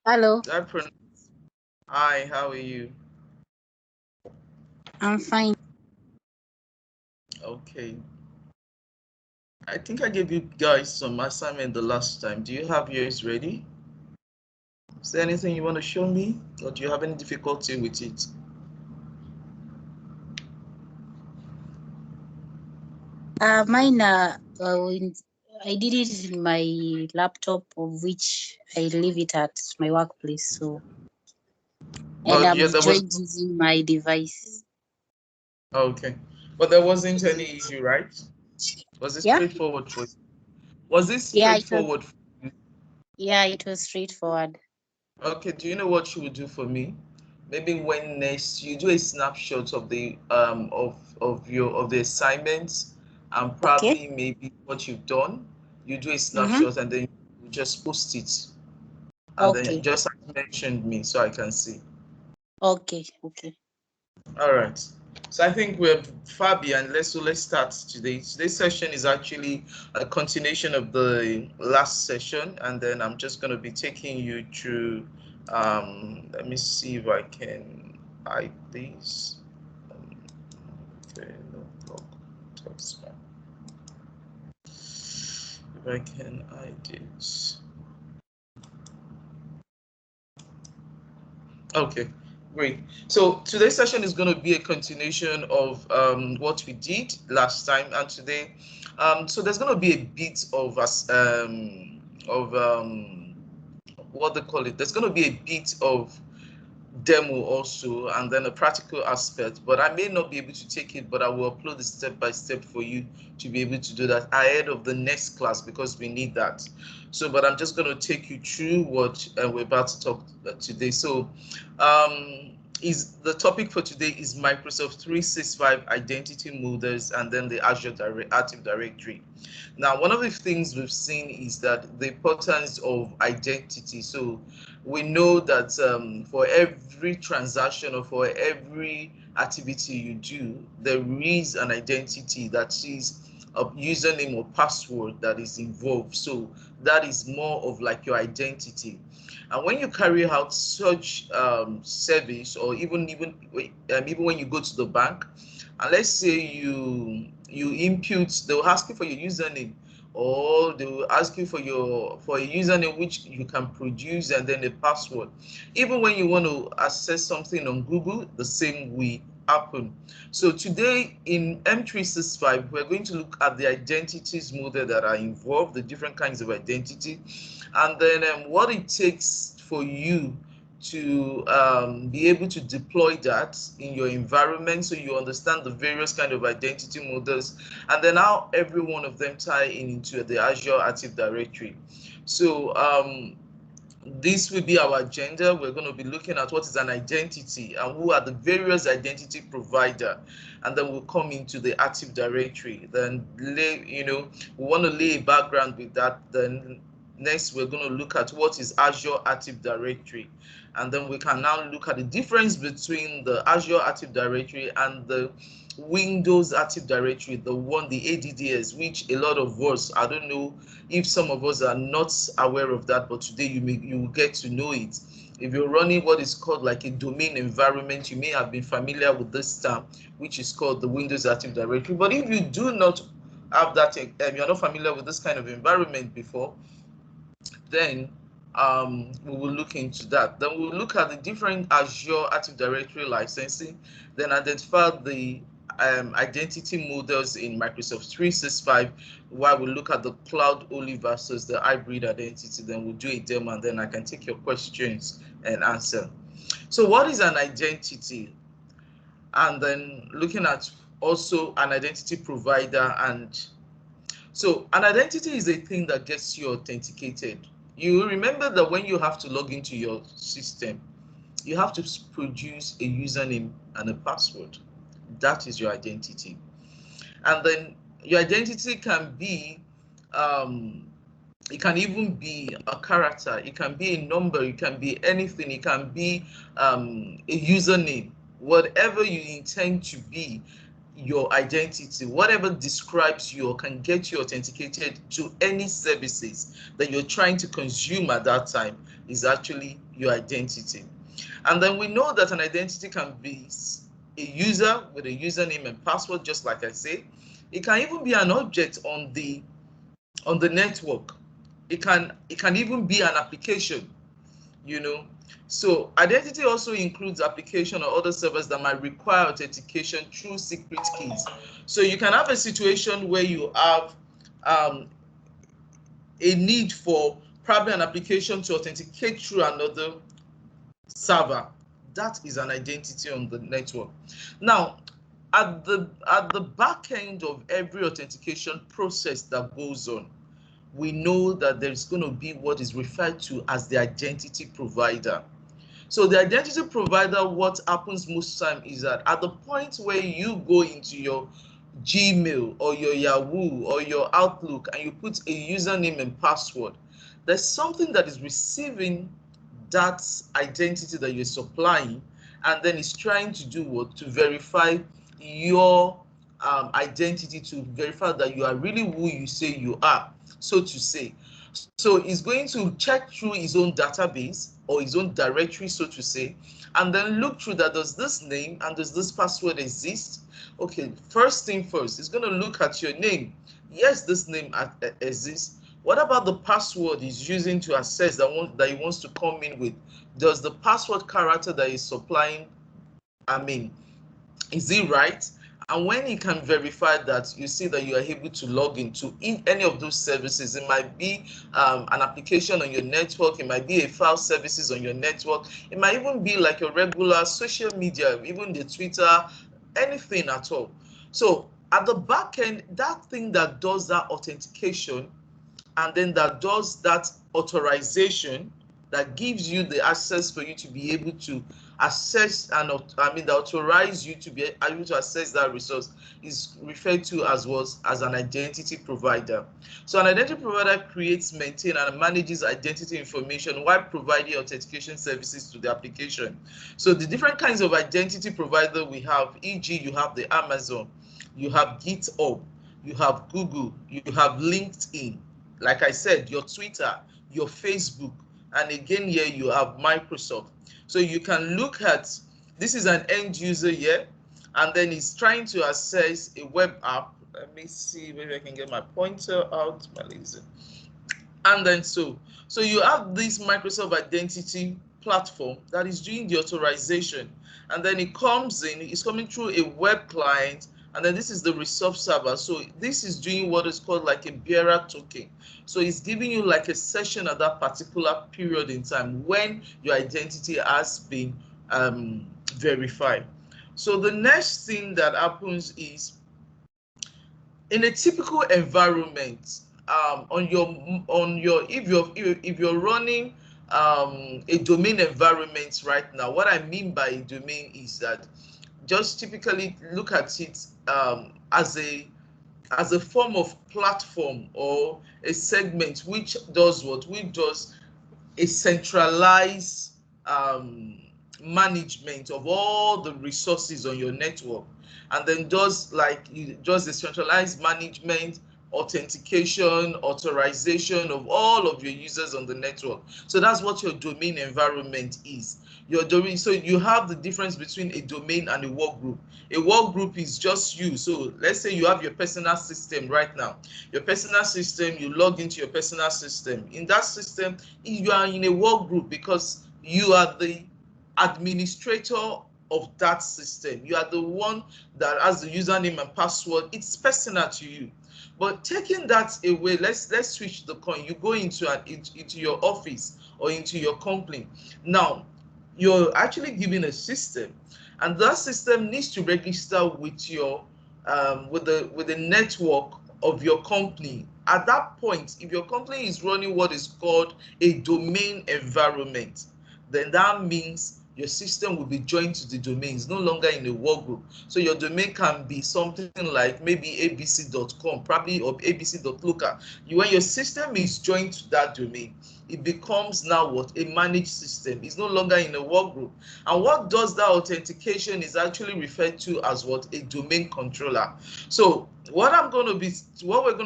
Hello. That pron- Hi, how are you? I'm fine. Okay. I think I gave you guys some assignment the last time. Do you have yours ready? Is there anything you want to show me? Or do you have any difficulty with it? Mine. I did it in my laptop, of which I leave it at my workplace. So, and But I'm yeah, there was joined using my device. okay. But there wasn't any issue, right? Was it Yeah. straightforward for you? Was it Yeah. It was. straightforward for you? Yeah. It was straightforward. Okay, do you know what you would do for me? Maybe when next you do a snapshot of the of the assignments and Okay. probably maybe what you've done, you do a Mm-hmm. snapshot and then you just post it and then Okay. just mention me so I can see. Okay. Okay. All right. So I think we're far behind. Let's start today. Today's session is actually a continuation of the last session, and then I'm just going to be taking you through. Let me see if I can hide these. Okay, no block text. If I can hide it. Okay, great. So today's session is going to be a continuation of what we did last time, and today, so there's going to be a bit of us what they call it. There's going to be a bit of demo also, and then a practical aspect. But I may not be able to take it, but I will upload it step by step for you to be able to do that ahead of the next class because we need that. So, but I'm just going to take you through what we're about to talk today. So, is the topic for today is Microsoft 365 identity models and then the Azure Active Directory. Now, one of the things we've seen is that the importance of identity. So we know that for every transaction or for every activity you do, there is an identity that is a username or password that is involved. So that is more of like your identity. And when you carry out such service, or even when you go to the bank, and let's say you input, they'll ask you for your username, or they will ask you for a username which you can produce, and then a password. Even when you want to access something on Google, the same will happen. So today in M365, we're going to look at the identities model that are involved, the different kinds of identity, and then what it takes for you to be able to deploy that in your environment, so you understand the various kind of identity models, and then how every one of them tie in into the Azure Active Directory. So this will be our agenda. We're going to be looking at what is an identity and who are the various identity provider, and then we'll come into the Active Directory. Then we want to lay a background with that. Then next we're going to look at what is Azure Active Directory, and then we can now look at the difference between the Azure Active Directory and the Windows Active Directory, the ADDS, which a lot of us, I don't know if some of us are not aware of that, but today you will get to know it. If you're running what is called like a domain environment, you may have been familiar with this term, which is called the Windows Active Directory. But if you do not have that, you're not familiar with this kind of environment before, then we will look into that. Then we'll look at the different Azure Active Directory licensing, then identify the identity models in Microsoft 365, while we look at the cloud only versus the hybrid identity. Then we'll do a demo, and then I can take your questions and answer. So what is an identity? And then looking at also an identity provider. And so an identity is a thing that gets you authenticated. You remember that when you have to log into your system, you have to produce a username and a password. That is your identity. And then your identity can be, it can even be a character, it can be a number, it can be anything, it can be a username, whatever you intend to be your identity, whatever describes you or can get you authenticated to any services that you're trying to consume at that time is actually your identity. And then we know that an identity can be a user with a username and password, just like I say. It can even be an object on the network. It can even be an application, you know. So identity also includes application or other servers that might require authentication through secret keys. So you can have a situation where you have a need for probably an application to authenticate through another server. That is an identity on the network. Now, at the back end of every authentication process that goes on, we know that there's going to be what is referred to as the identity provider. So the identity provider, what happens most time is that at the point where you go into your Gmail or your Yahoo or your Outlook and you put a username and password, there's something that is receiving that identity that you're supplying, and then it's trying to do what? To verify your identity, to verify that you are really who you say you are, so to say. So it's going to check through his own database or his own directory, so to say, and then look through that. Does this name and does this password exist? Okay, first thing first, it's going to look at your name. Yes, this name exists. What about the password he's using to access that he wants to come in with? Does the password character that he's supplying, is it right? And when you can verify that, you see that you are able to log into any of those services. It might be an application on your network. It might be a file services on your network. It might even be like a regular social media, even the Twitter, anything at all. So at the back end, that thing that does that authentication and then that does that authorization, that gives you the access for you to be able to access and that authorize you to be able to access that resource, is referred to as an identity provider. So an identity provider creates, maintains, and manages identity information while providing authentication services to the application. So the different kinds of identity provider we have, e.g., you have the Amazon, you have GitHub, you have Google, you have LinkedIn, like I said, your Twitter, your Facebook, and again here you have Microsoft. So you can look at, this is an end user here, and then he's trying to access a web app. Let me see, maybe I can get my pointer out, my laser. And then so you have this Microsoft identity platform that is doing the authorization, and then it comes in, it's coming through a web client, and then this is the resource server. So this is doing what is called like a bearer token. So it's giving you like a session at that particular period in time when your identity has been verified. So the next thing that happens is, in a typical environment, if you're running a domain environment right now, what I mean by a domain is that just typically look at it as a form of platform or a segment which does what? Which does a centralized management of all the resources on your network, and then does a centralized management, authentication, authorization of all of your users on the network. So that's what your domain environment is. Your domain. So you have the difference between a domain and a work group. A work group is just you. So let's say you have your personal system right now. Your personal system, you log into your personal system. In that system, you are in a work group because you are the administrator of that system. You are the one that has the username and password. It's personal to you. But taking that away, let's switch the coin. You go into your office or into your company. Now, you're actually given a system, and that system needs to register with your with the network of your company. At that point, if your company is running what is called a domain environment, then that means your system will be joined to the domain. It's no longer in a work group. So your domain can be something like maybe abc.com, probably, or abc.local. When your system is joined to that domain, it becomes now what? A managed system. It's no longer in a work group. And what does that authentication is actually referred to as what? A domain controller. So what we're going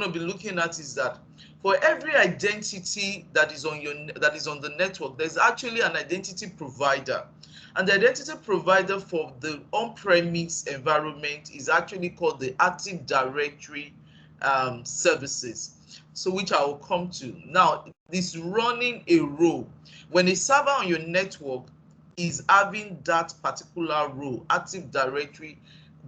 to be looking at is that For every identity that is on the network, there's actually an identity provider. And the identity provider for the on-premise environment is actually called the Active Directory services. So which I will come to. Now, this running a role. When a server on your network is having that particular role, Active Directory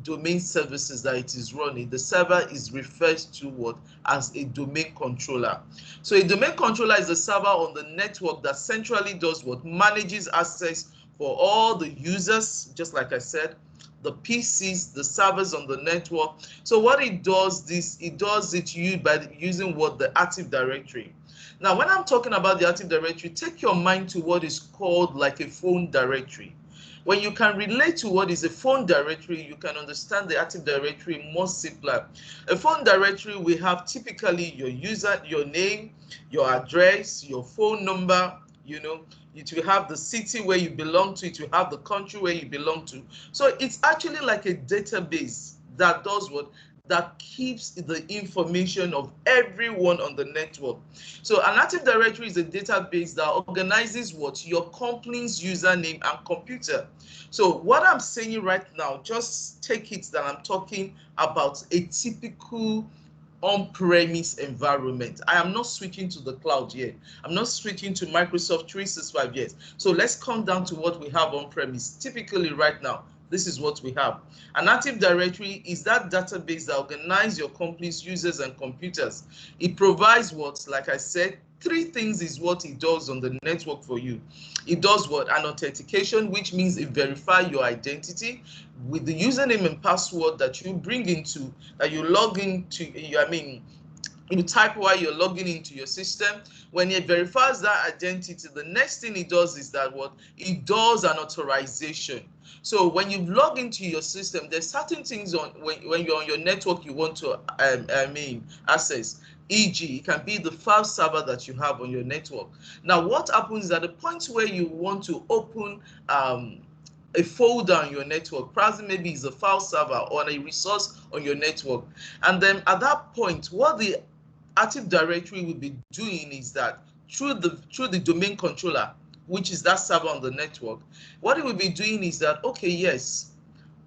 domain services that it is running, the server is referred to what as a domain controller. So a domain controller is a server on the network that centrally does what? Manages access for all the users, just like I said, the PCs, the servers on the network. So what it does by using what? The Active Directory. Now, when I'm talking about the Active Directory, take your mind to what is called like a phone directory. When you can relate to what is a phone directory, you can understand the Active Directory more simpler. A phone directory, we have typically your user, your name, your address, your phone number, it will have the city where you belong to, it will have the country where you belong to. So it's actually like a database that does what? That keeps the information of everyone on the network. So an Active Directory is a database that organizes what? Your company's username and computer. So what I'm saying right now, just take it that I'm talking about a typical on-premise environment. I am not switching to the cloud yet. I'm not switching to Microsoft 365 yet. So let's come down to what we have on-premise. Typically right now, this is what we have. An Active Directory is that database that organizes your company's users and computers. It provides what, like I said, three things is what it does on the network for you. It does what? An authentication, which means it verifies your identity with the username and password that you bring into, that you log into, you type while you're logging into your system. When it verifies that identity, the next thing it does is that what? It does an authorization. So when you log into your system, there's certain things when you're on your network you want to access. E.g., it can be the file server that you have on your network. Now, what happens at the point where you want to open a folder on your network, perhaps maybe it's a file server or a resource on your network, and then at that point, what the Active Directory will be doing is that through the domain controller, which is that server on the network, what it will be doing is that, okay, yes,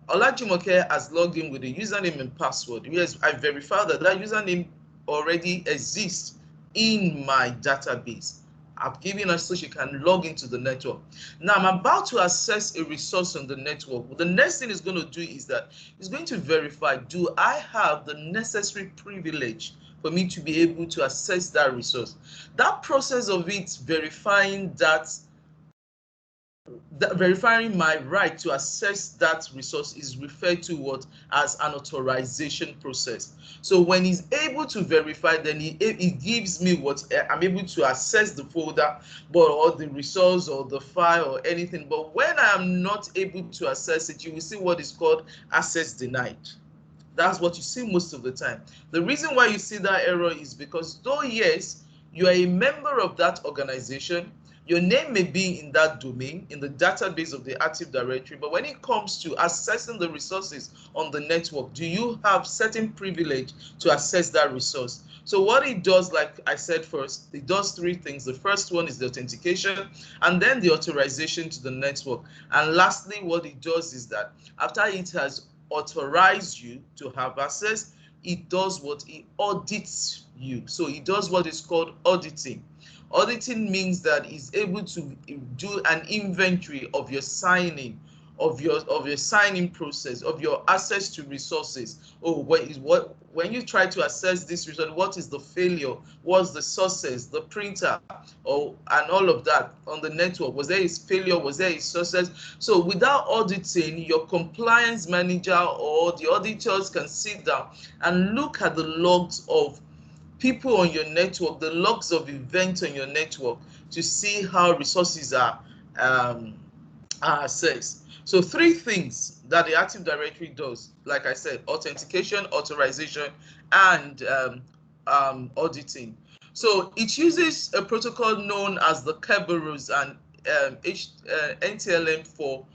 Olajumoke has logged in with a username and password. Yes, I verified that username already exists in my database. I've given her so she can log into the network. Now I'm about to access a resource on the network. The next thing it's going to do is that it's going to verify, do I have the necessary privilege for me to be able to access that resource? That process of it verifying verifying my right to access that resource is referred to what as an authorization process. So when he's able to verify, then it gives me what I'm able to access the folder, or the resource or the file or anything. But when I am not able to access it, you will see what is called access denied. That's what you see most of the time. The reason why you see that error is because though yes, you are a member of that organization, your name may be in that domain, in the database of the Active Directory, but when it comes to accessing the resources on the network, do you have certain privilege to access that resource? So what it does, like I said first, it does three things. The first one is the authentication, and then the authorization to the network. And lastly, what it does is that after it has authorized you to have access, it does what? It audits you. So it does what is called auditing. Auditing means that it's able to do an inventory of your signing, of your signing process, of your access to resources. Oh, when you try to access this resource, what is the failure? What's the sources, the printer, and all of that on the network? Was there a failure? Was there a sources? So without auditing, your compliance manager or the auditors can sit down and look at the logs of people on your network, the logs of events on your network, to see how resources are accessed. So three things that the Active Directory does, like I said: authentication, authorization, and auditing. So it uses a protocol known as the Kerberos and NTLM for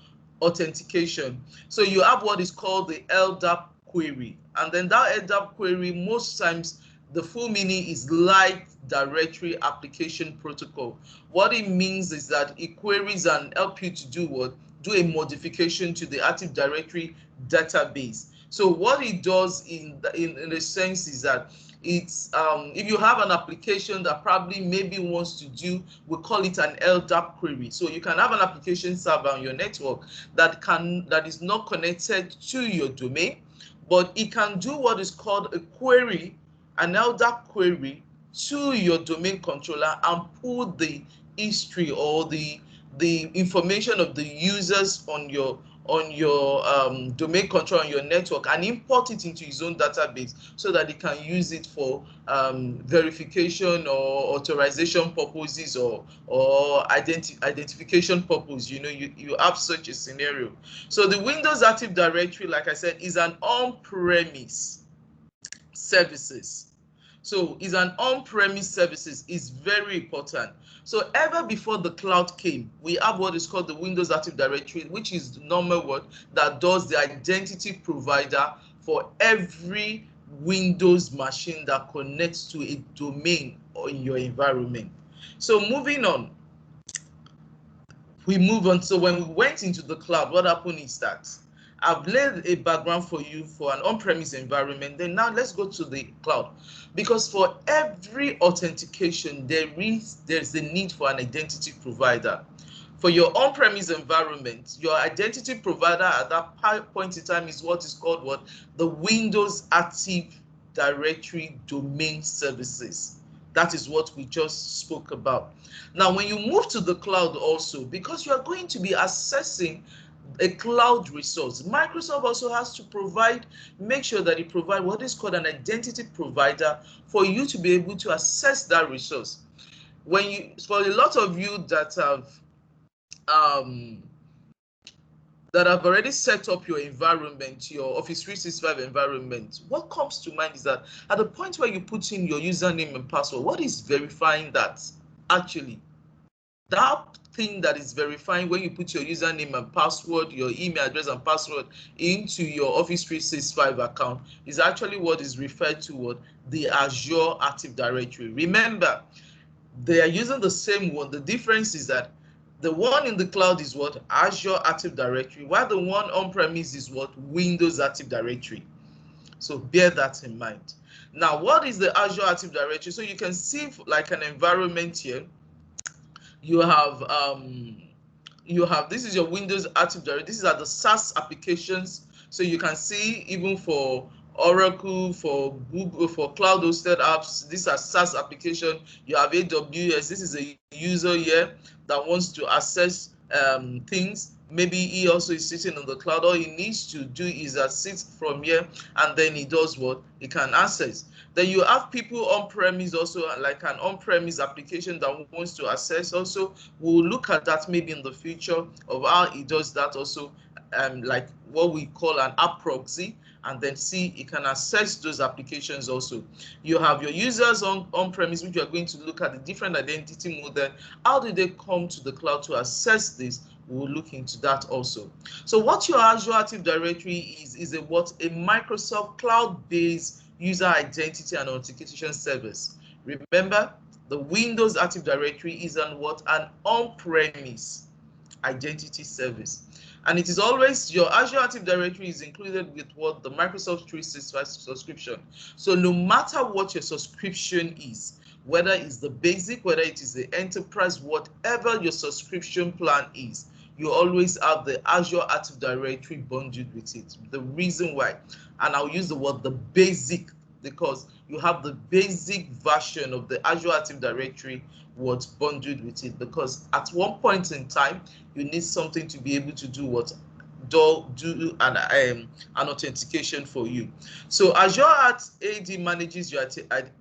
authentication. So you have what is called the LDAP query, and then that LDAP query most times The full meaning is Light Directory Application Protocol. What it means is that it queries and help you to do what? Do a modification to the Active Directory database. So what it does in a sense is that it's if you have an application that probably maybe wants to do, we call it an LDAP query. So you can have an application server on your network that is not connected to your domain, but it can do what is called a query, an LDAP query, to your domain controller and pull the history or the information of the users on your domain controller on your network and import it into his own database so that he can use it for verification or authorization purposes or identification purpose. You have such a scenario. So the Windows Active Directory, like I said, is an on-premise services. So is an on-premise services is very important. So ever before the cloud came, we have what is called the Windows Active Directory, which is the normal word that does the identity provider for every Windows machine that connects to a domain in your environment. So moving on, we move on. So when we went into the cloud, what happened is that I've laid a background for you for an on-premise environment. Then now let's go to the cloud, because for every authentication there's a need for an identity provider. For your on-premise environment, your identity provider at that point in time is what is called what? The Windows Active Directory Domain Services. That is what we just spoke about. Now, when you move to the cloud also, because you are going to be accessing a cloud resource, Microsoft also has to make sure that it provides what is called an identity provider for you to be able to access that resource. For a lot of you that have already set up your environment, your Office 365 environment, what comes to mind is that at the point where you put in your username and password, what is verifying that? Actually, that thing that is verifying when you put your username and password, your email address and password into your Office 365 account is actually what is referred to what? The Azure Active Directory. Remember, they are using the same one. The difference is that the one in the cloud is what? Azure Active Directory, while the one on-premise is what? Windows Active Directory. So bear that in mind. Now, what is the Azure Active Directory? So you can see like an environment here. You have this is your Windows Active Directory. These are the SaaS applications. So you can see even for Oracle, for Google, for cloud hosted apps, these are SaaS application. You have AWS. This is a user here that wants to access things. Maybe he also is sitting on the cloud. All he needs to do is sit from here, and then he does what? He can access. Then you have people on-premise also, like an on-premise application that wants to access also. We'll look at that maybe in the future of how he does that also, like what we call an app proxy, and then see he can access those applications also. You have your users on-premise, which you are going to look at the different identity model. How do they come to the cloud to access this? We'll look into that also. So what your Azure Active Directory is a Microsoft cloud-based user identity and authentication service. Remember, the Windows Active Directory is an on-premise identity service. And it is always your Azure Active Directory is included with what? The Microsoft 365 subscription. So no matter what your subscription is, whether it's the basic, whether it is the enterprise, whatever your subscription plan is, you always have the Azure Active Directory bundled with it. The reason why, and I'll use the word the basic, because you have the basic version of the Azure Active Directory what's bundled with it, because at one point in time you need something to be able to do an authentication for you. So Azure AD manages your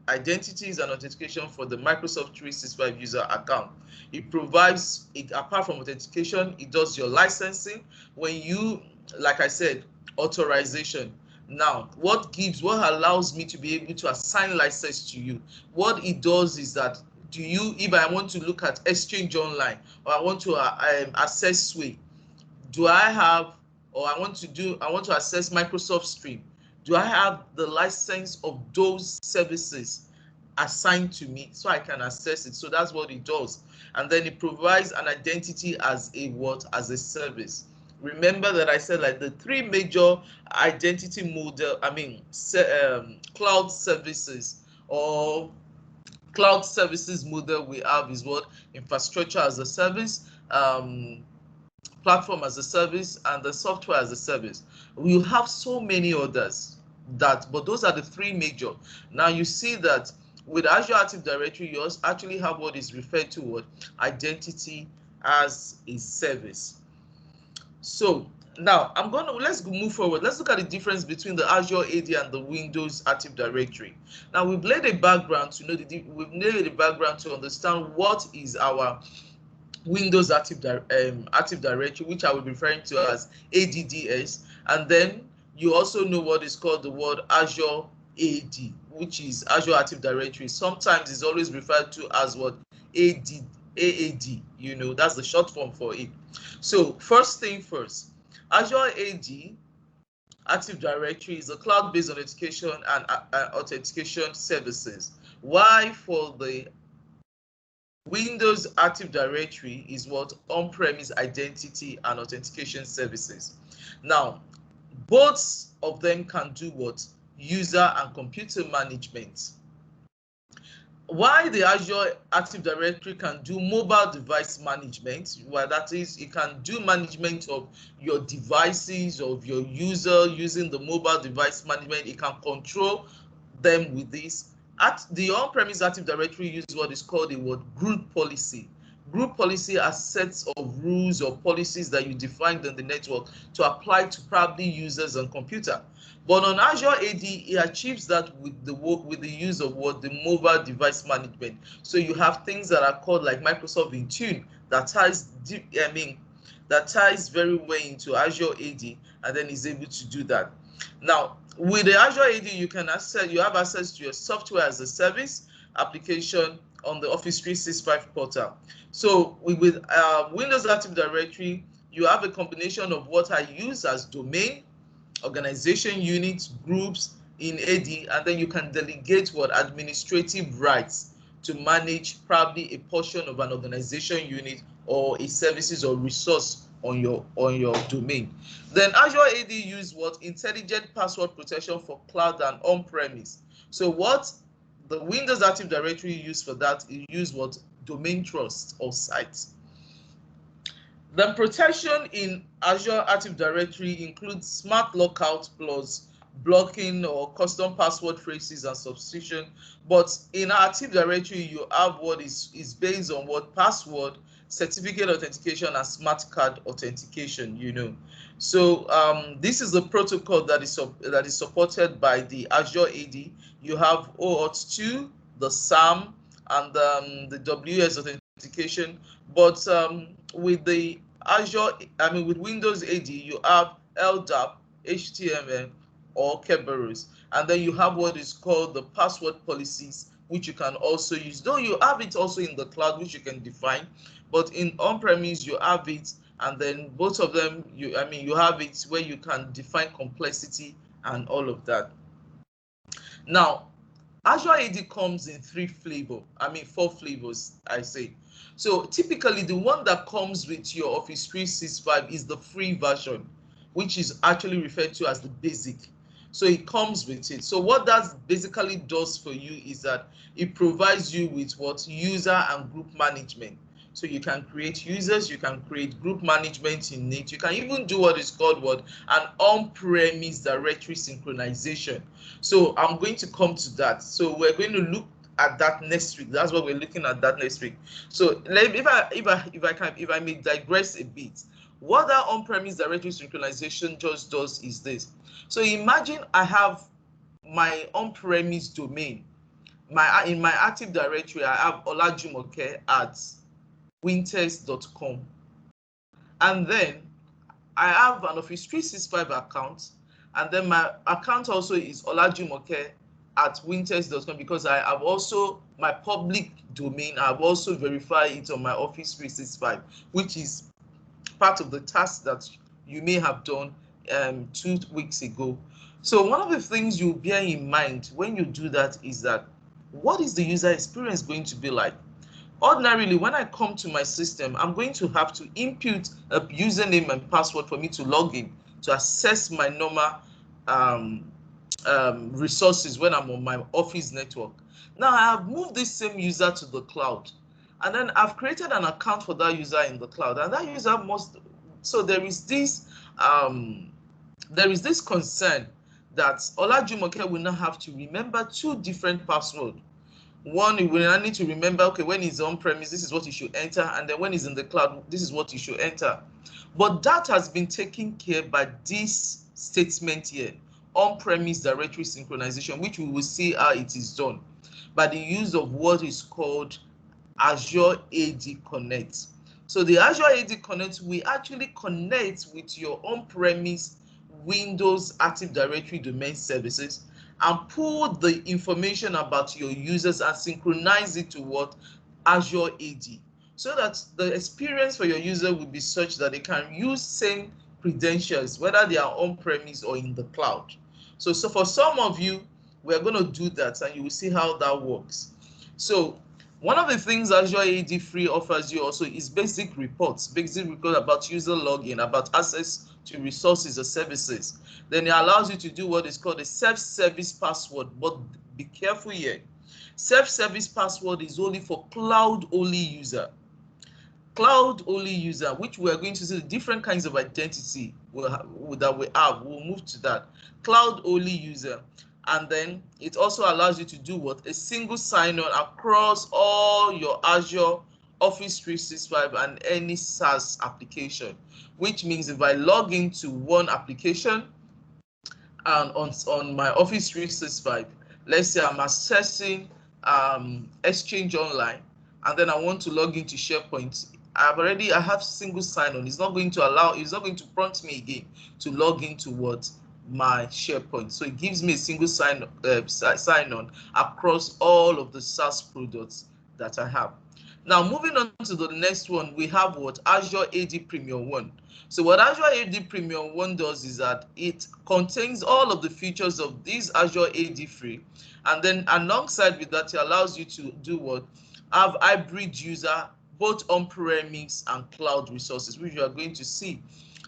identities and authentication for the Microsoft 365 user account. It provides it, apart from authentication, it does your licensing. When you, like I said, authorization. Now, what allows me to be able to assign license to you? What it does is that, if I want to look at Exchange Online, or I want to access Sway, I want to access Microsoft Stream, Do I have the license of those services assigned to me so I can access it? So that's what it does. And then it provides an identity as a what? As a service. Remember that I said like the three major identity model, cloud services or cloud services model we have is what? Infrastructure as a service, platform as a service, and the software as a service. We have so many others but those are the three major. Now you see that with Azure Active Directory, you also actually have what is referred to what? Identity as a service. So now let's move forward. Let's look at the difference between the Azure AD and the Windows Active Directory. Now we've laid a background to know to understand what is our Windows Active Directory, which I will be referring to as ADDS, and then you also know what is called the word Azure AD, which is Azure Active Directory. Sometimes it's always referred to as what? AAD. You know, that's the short form for it. So first thing first, Azure AD Active Directory is a cloud-based authentication and authentication services. Why for the Windows Active Directory is what? On-premise identity and authentication services. Now, both of them can do what? User and computer management. Why the Azure Active Directory can do mobile device management, well, that is, it can do management of your devices, of your user using the mobile device management. It can control them with this. At the on-premise Active Directory uses what is called a group policy. Group policy are sets of rules or policies that you defined in the network to apply to probably users on computer. But on Azure AD, it achieves that with the use of the mobile device management. So you have things that are called like Microsoft Intune that ties very well into Azure AD, and then is able to do that. Now, with the Azure AD, you have access to your software as a service application on the Office 365 portal. So with Windows Active Directory, you have a combination of what I use as domain, organization units, groups in AD, and then you can delegate administrative rights to manage probably a portion of an organization unit or a services or resource on your domain. Then Azure AD use intelligent password protection for cloud and on-premise. So what the Windows Active Directory use for that is use domain trust or sites. The protection in Azure Active Directory includes smart lockout plus blocking or custom password phrases and substitution. But in Active Directory, you have what is based on password, certificate authentication, and smart card authentication. You know, so this is the protocol that is supported by the Azure AD. You have OAuth 2, the SAM, and the WS authentication. But with the with Windows AD, you have LDAP, HTML, or Kerberos, and then you have what is called the password policies, which you can also use. Though you have it also in the cloud, which you can define, but in on-premise you have it, and then both of them, you have it where you can define complexity and all of that. Now, Azure AD comes in four flavors, I say. So typically the one that comes with your Office 365 is the free version, which is actually referred to as the basic. So it comes with it. So what that basically does for you is that it provides you with user and group management. So you can create users, you can create group management in it. You can even do what is called an on-premise directory synchronization. So I'm going to come to that. So we're going to look at that next week. That's what we're looking at that next week. So if I may digress a bit, what that on-premise directory synchronization just does is this. So imagine I have my on-premise domain. In my Active Directory, I have olajumoke at winters.com, and then I have an Office 365 account, and then my account also is olajumoke at winters.com, because I have also my public domain. I've also verified it on my Office 365, which is part of the task that you may have done 2 weeks ago. So one of the things you bear in mind when you do that is that, what is the user experience going to be like? Ordinarily, when I come to my system, I'm going to have to input a username and password for me to log in to access my normal resources when I'm on my office network. Now I have moved this same user to the cloud, and then I've created an account for that user in the cloud, and that user must. So there is this concern that Olajumoke will now have to remember two different passwords. One, you will need to remember, okay, when he's on premise, this is what he should enter, and then when he's in the cloud, this is what he should enter. But that has been taken care by this statement here, on-premise directory synchronization, which we will see how it is done by the use of what is called Azure AD Connect. So the Azure AD Connect will actually connect with your on-premise Windows Active Directory domain services and pull the information about your users and synchronize it to what? Azure AD. So that the experience for your user will be such that they can use same credentials, whether they are on-premise or in the cloud. So for some of you, we're going to do that and you will see how that works. So one of the things Azure AD Free offers you also is basic reports about user login, about access to resources or services. Then it allows you to do what is called a self-service password, but be careful here. Self-service password is only for cloud-only user. Cloud-only user, which we are going to see the different kinds of identity that we have. We'll move to that. Cloud-only user. And then it also allows you to do what? A single sign-on across all your Azure, Office 365, and any SaaS application, which means if I log into one application and on my Office 365, let's say I'm accessing Exchange Online, and then I want to log into SharePoint, I have single sign-on. It's not going to prompt me again to log into what? My SharePoint. So it gives me a single sign-on across all of the SaaS products that I have. Now, moving on to the next one, we have what? Azure AD Premium 1. So what Azure AD Premium 1 does is that it contains all of the features of this Azure AD Free, and then alongside with that, it allows you to do what? Have hybrid user, both on-premise and cloud resources, which you are going to see.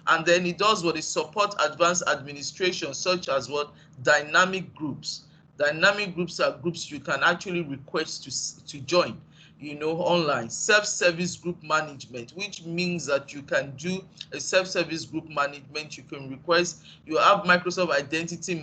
And then it does what? It support advanced administration, such as what? Dynamic groups. Dynamic groups are groups you can actually request to join, online. Self-service group management, which means that you can do a self-service group management. You can request. You have Microsoft Identity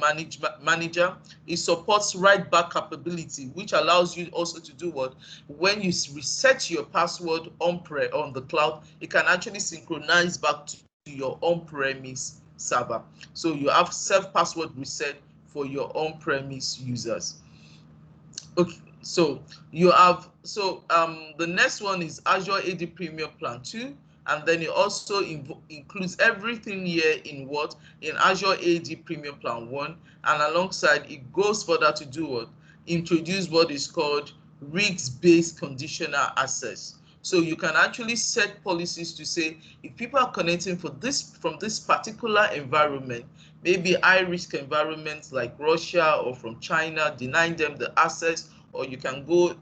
Manager. It supports write-back capability, which allows you also to do what? When you reset your password on the cloud, it can actually synchronize back to your on-premise server. So you have self-password reset for your on-premise users. Okay, so you have, the next one is Azure AD Premium Plan 2, and then it also includes everything here in Azure AD Premium Plan 1, and alongside it goes further to do what? Introduce what is called risk-based conditional access. So you can actually set policies to say, if people are connecting from this particular environment, maybe high-risk environments like Russia or from China, denying them the access, or you can go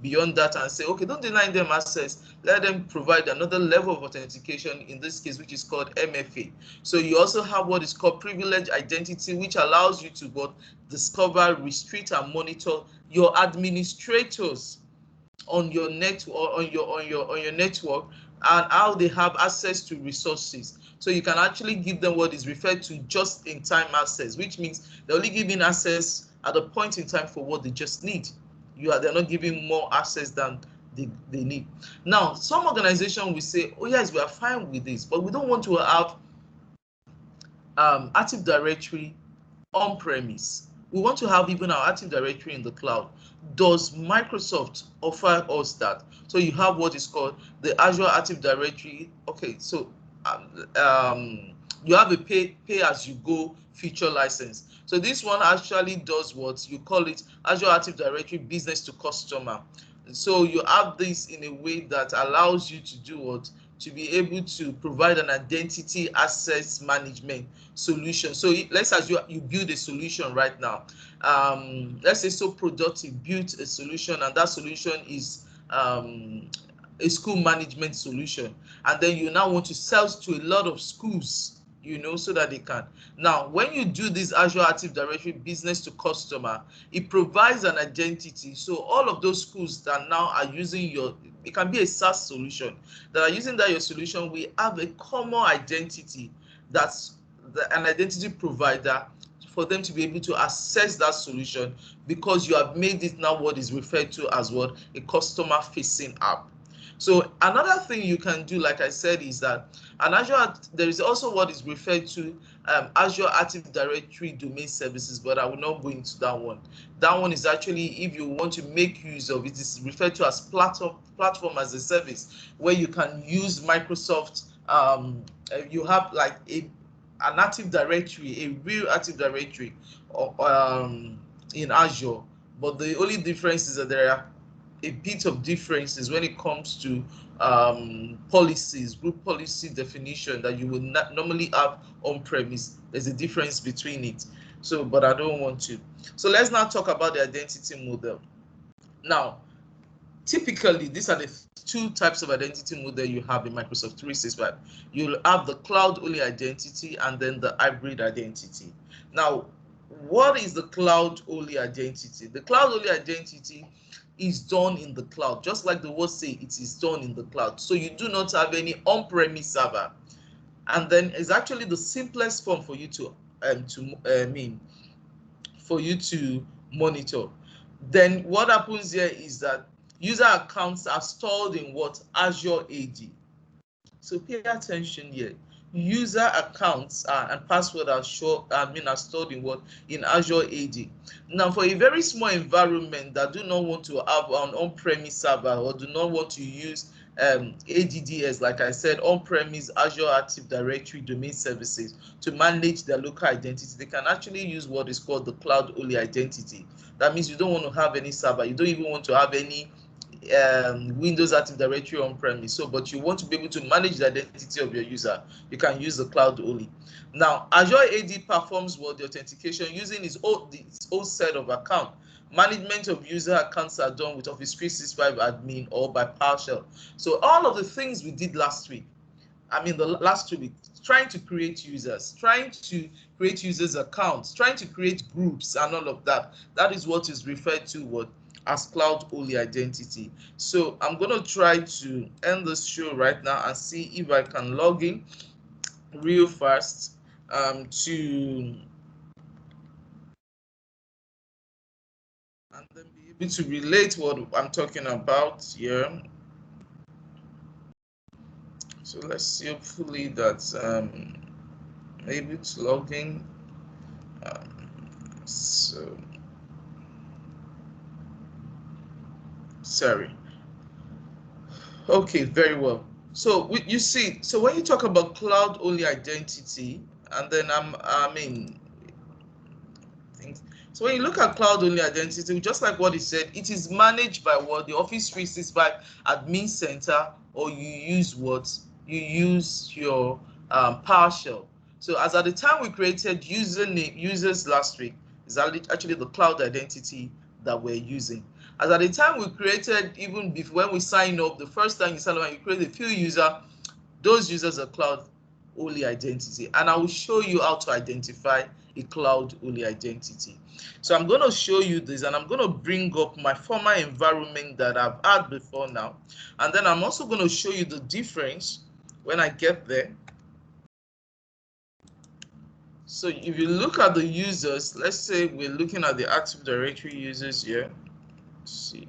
beyond that and say, okay, don't deny them access, let them provide another level of authentication, in this case, which is called MFA. So you also have what is called privileged identity, which allows you to discover, restrict, and monitor your administrators on your network, on your network, and how they have access to resources. So you can actually give them what is referred to just-in-time access, which means they're only giving access at a point in time for what they just need. They're not giving more access than they need. Now, some organization will say, oh yes, we are fine with this, but we don't want to have Active Directory on-premise. We want to have even our Active Directory in the cloud. Does Microsoft offer us that? So you have what is called the Azure Active Directory. Okay, so you have a pay-as-you-go feature license. So this one actually does what you call it Azure Active Directory Business to Customer. So you have this in a way that allows you to do what? to be able to provide an identity access management solution. So let's assume you build a solution right now. Let's say So Productive built a solution, and that solution is a school management solution, and then you now want to sell to a lot of schools, you know, so that they can. Now, when you do this Azure Active Directory business to customer, it provides an identity. So all of those schools that now are using it can be a SaaS solution, that are using your solution, we have a common identity, that's an identity provider for them to be able to access that solution, because you have made it now what is referred to as what? A customer facing app. So another thing you can do, like I said, is that there is also what is referred to Azure Active Directory domain services, but I will not go into that one. That one is actually, if you want to make use of it, is referred to as platform as a service, where you can use Microsoft. You have like an Active Directory, a real Active Directory in Azure, but the only difference is that there are a bit of differences when it comes to policies, group policy definition that you would not normally have on premise. There's a difference between it. So, but I don't want to. So let's now talk about the identity model. Now, typically, these are the two types of identity model you have in Microsoft 365. You'll have the cloud-only identity and then the hybrid identity. Now, what is the cloud-only identity? The cloud-only identity is done in the cloud, just like the word say, it is done in the cloud. So you do not have any on-premise server, and then it's actually the simplest form for you to monitor. Then what happens here is that user accounts are stored in what? Azure AD. So pay attention here. User accounts and password are stored in what? In Azure AD. Now, for a very small environment that do not want to have an on-premise server or do not want to use ADDS, like I said, on-premise Azure Active Directory domain services to manage their local identity, they can actually use what is called the cloud-only identity. That means you don't want to have any server, you don't even want to have any Windows Active Directory on-premise, but you want to be able to manage the identity of your user, you can use the cloud only. Now, Azure AD performs what? The authentication using its own set of account. Management of user accounts are done with Office 365 admin or by PowerShell. So all of the things we did last week, the last 2 weeks, trying to create users, accounts, trying to create groups and all of that, that is what is referred to as cloud-only identity. So I'm going to try to end this show right now and see if I can log in real fast to and then be able to relate what I'm talking about here. So let's see, hopefully that's able to log in. So sorry. Okay, very well. So you see, so when you talk about cloud only identity, and then so when you look at cloud only identity, just like what he said, it is managed by what? The Office 365 admin center, or you use what? You use your PowerShell. So as at the time we created users last week, is actually the cloud identity that we're using. As at the time we created, even before when we sign up, the first time you sign up and you create a few users, those users are cloud only identity. And I will show you how to identify a cloud only identity. So I'm going to show you this, and I'm going to bring up my former environment that I've had before now. And then I'm also going to show you the difference when I get there. So if you look at the users, let's say we're looking at the Active Directory users here. Let's see.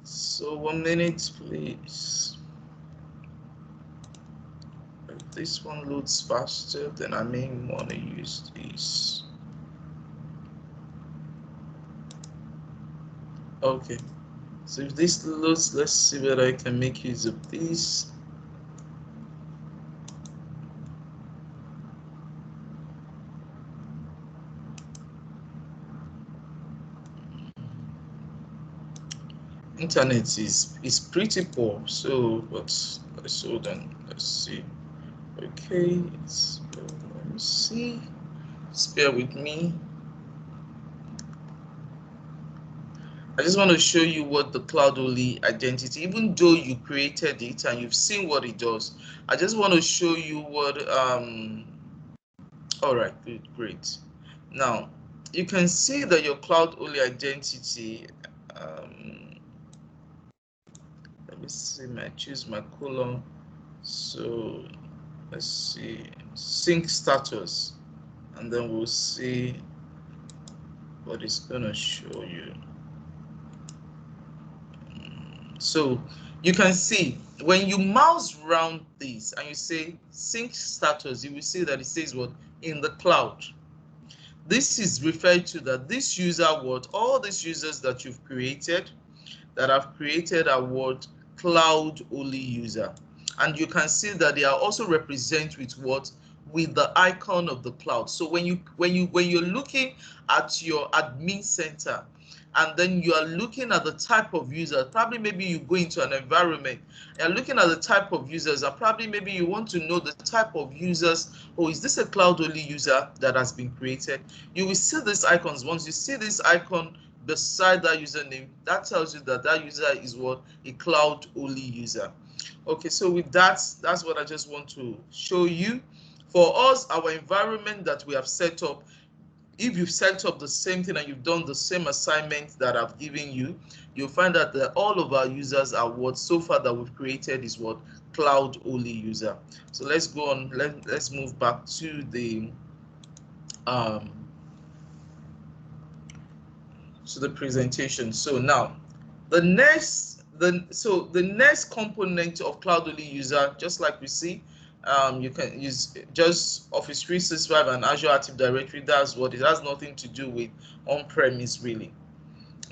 So 1 minute, please. If this one loads faster, then I may want to use this. Okay, so if this loads, let's see whether I can make use of this. internet is pretty poor. So let's hold on. Let's see. Okay, let me see. Bear with me. I just want to show you what the CloudOnly Identity, even though you created it and you've seen what it does, I just want to show you what all right, good, great. Now you can see that your CloudOnly Identity, let me see, I choose my column. So let's see, sync status, and then we'll see what it's gonna show you. So you can see when you mouse around this and you say sync status, you will see that it says what? In the cloud. This is referred to that this user, what? All these users that you've created, that have created a what? Cloud only user. And you can see that they are also represented with what? With the icon of the cloud. So when you're looking at your admin center, and then you are looking at the type of user, probably maybe you go into an environment, you're looking at the type of users, and probably maybe you want to know the type of users. Oh, is this a cloud only user that has been created? You will see these icons. Once you see this icon beside that username, that tells you that that user is what? A cloud only user. Okay, so with that, that's what I just want to show you. For us, our environment that we have set up, if you've set up the same thing and you've done the same assignment that I've given you, you'll find that all of our users are what so far that we've created is what? Cloud only user. So let's go on. Let's move back to the presentation. So now the next component of cloud only user, just like we see, you can use just Office 365 and Azure Active Directory. That's what it has nothing to do with on-premise really.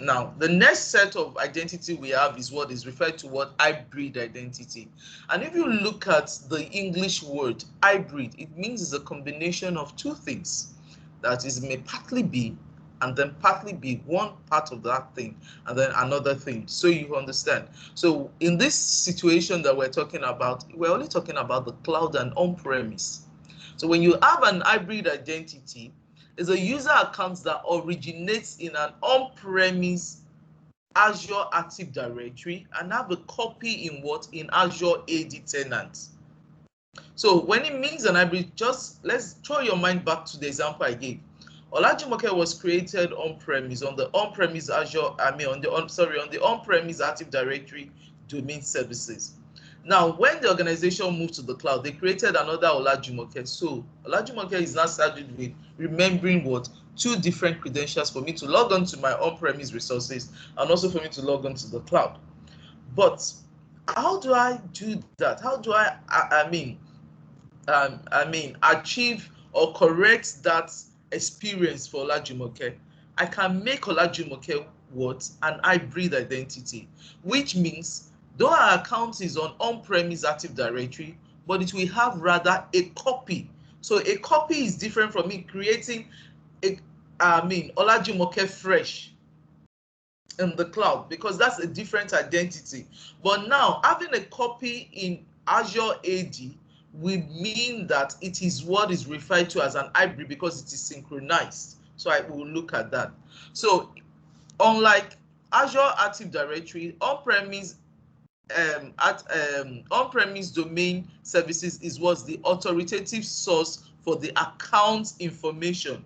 Now, the next set of identity we have is what is referred to what? Hybrid identity. And if you look at the English word hybrid, it means it's a combination of two things. That is, may partly be, and then partly be one part of that thing, and then another thing. So you understand. So in this situation that we're talking about, we're only talking about the cloud and on-premise. So when you have an hybrid identity, is a user account that originates in an on-premise Azure Active Directory and have a copy in what? In Azure AD tenant. So when it means an hybrid, just let's throw your mind back to the example I gave. Olajumoke was created on-premise on the on-premise Azure, on the on-premise Active Directory domain services. Now, when the organization moved to the cloud, they created another Olajumoke. So Olajumoke is now saddled with remembering what? Two different credentials for me to log on to my on-premise resources and also for me to log on to the cloud. But how do I do that? How do I achieve or correct that experience for Olajumoke? I can make Olajumoke what? An hybrid identity, which means though our account is on-premise Active Directory, but it will have rather a copy. So a copy is different from me creating Olajumoke fresh in the cloud, because that's a different identity. But now having a copy in Azure AD will mean that it is what is referred to as an hybrid because it is synchronized. So I will look at that. So unlike Azure Active Directory, on-premise on-premise domain services is what's the authoritative source for the account information,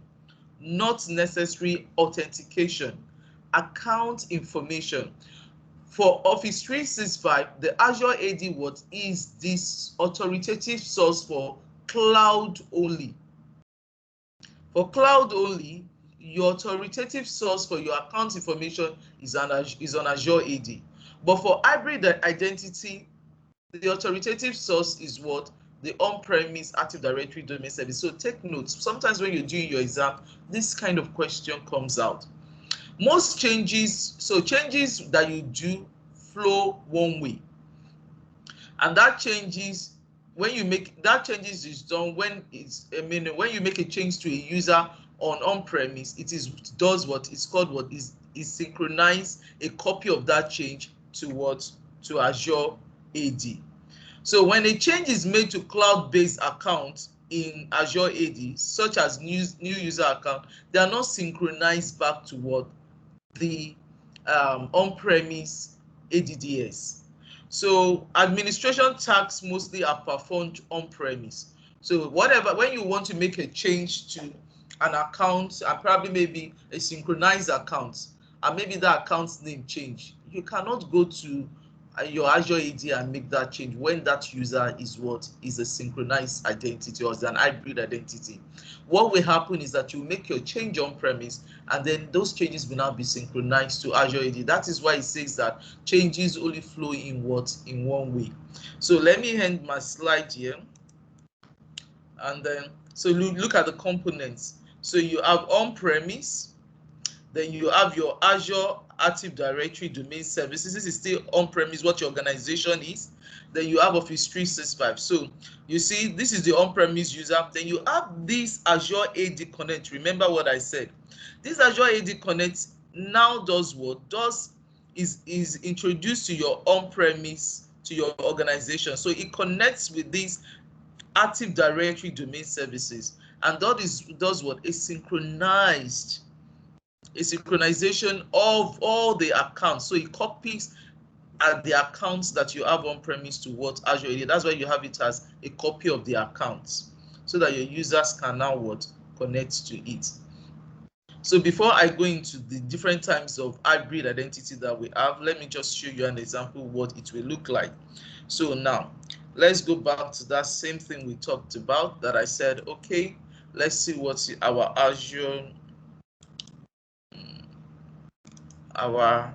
not necessary authentication. Account information. For Office 365, the Azure AD what is this authoritative source for cloud only. For cloud only, your authoritative source for your account information is on Azure AD. But for hybrid identity, the authoritative source is what? The on-premise Active Directory domain service. So take notes. Sometimes when you're doing your exam, this kind of question comes out. Most changes that you do flow one way, and that changes when you make changes is done when when you make a change to a user on-premise, it does what is called what is is synchronize a copy of that change to what? To Azure AD. So when a change is made to cloud-based accounts in Azure AD, such as new user account, they are not synchronized back to what? The on-premise ADDS. So administration tasks mostly are performed on-premise. So whatever, when you want to make a change to an account and probably maybe a synchronized account, and maybe that account's name change, you cannot go to your Azure AD and make that change when that user is what? Is a synchronized identity or is an hybrid identity. What will happen is that you make your change on premise and then those changes will now be synchronized to Azure AD. That is why it says that changes only flow in what? In one way. So let me end my slide here. And then, so look at the components. So you have on-premise, then you have your Azure Active Directory domain services. This is still on-premise, what your organization is. Then you have Office 365. So you see, this is the on-premise user. Then you have this Azure AD Connect. Remember what I said. This Azure AD Connect now does what? Is introduced to your on-premise, to your organization. So it connects with these Active Directory domain services, and does what? A synchronization of all the accounts. So it copies the accounts that you have on premise to what? Azure AD. That's why you have it as a copy of the accounts, so that your users can now what? Connect to it. So before I go into the different types of hybrid identity that we have, let me just show you an example of what it will look like. So now let's go back to that same thing we talked about, that I said, okay, let's see what's our Azure, our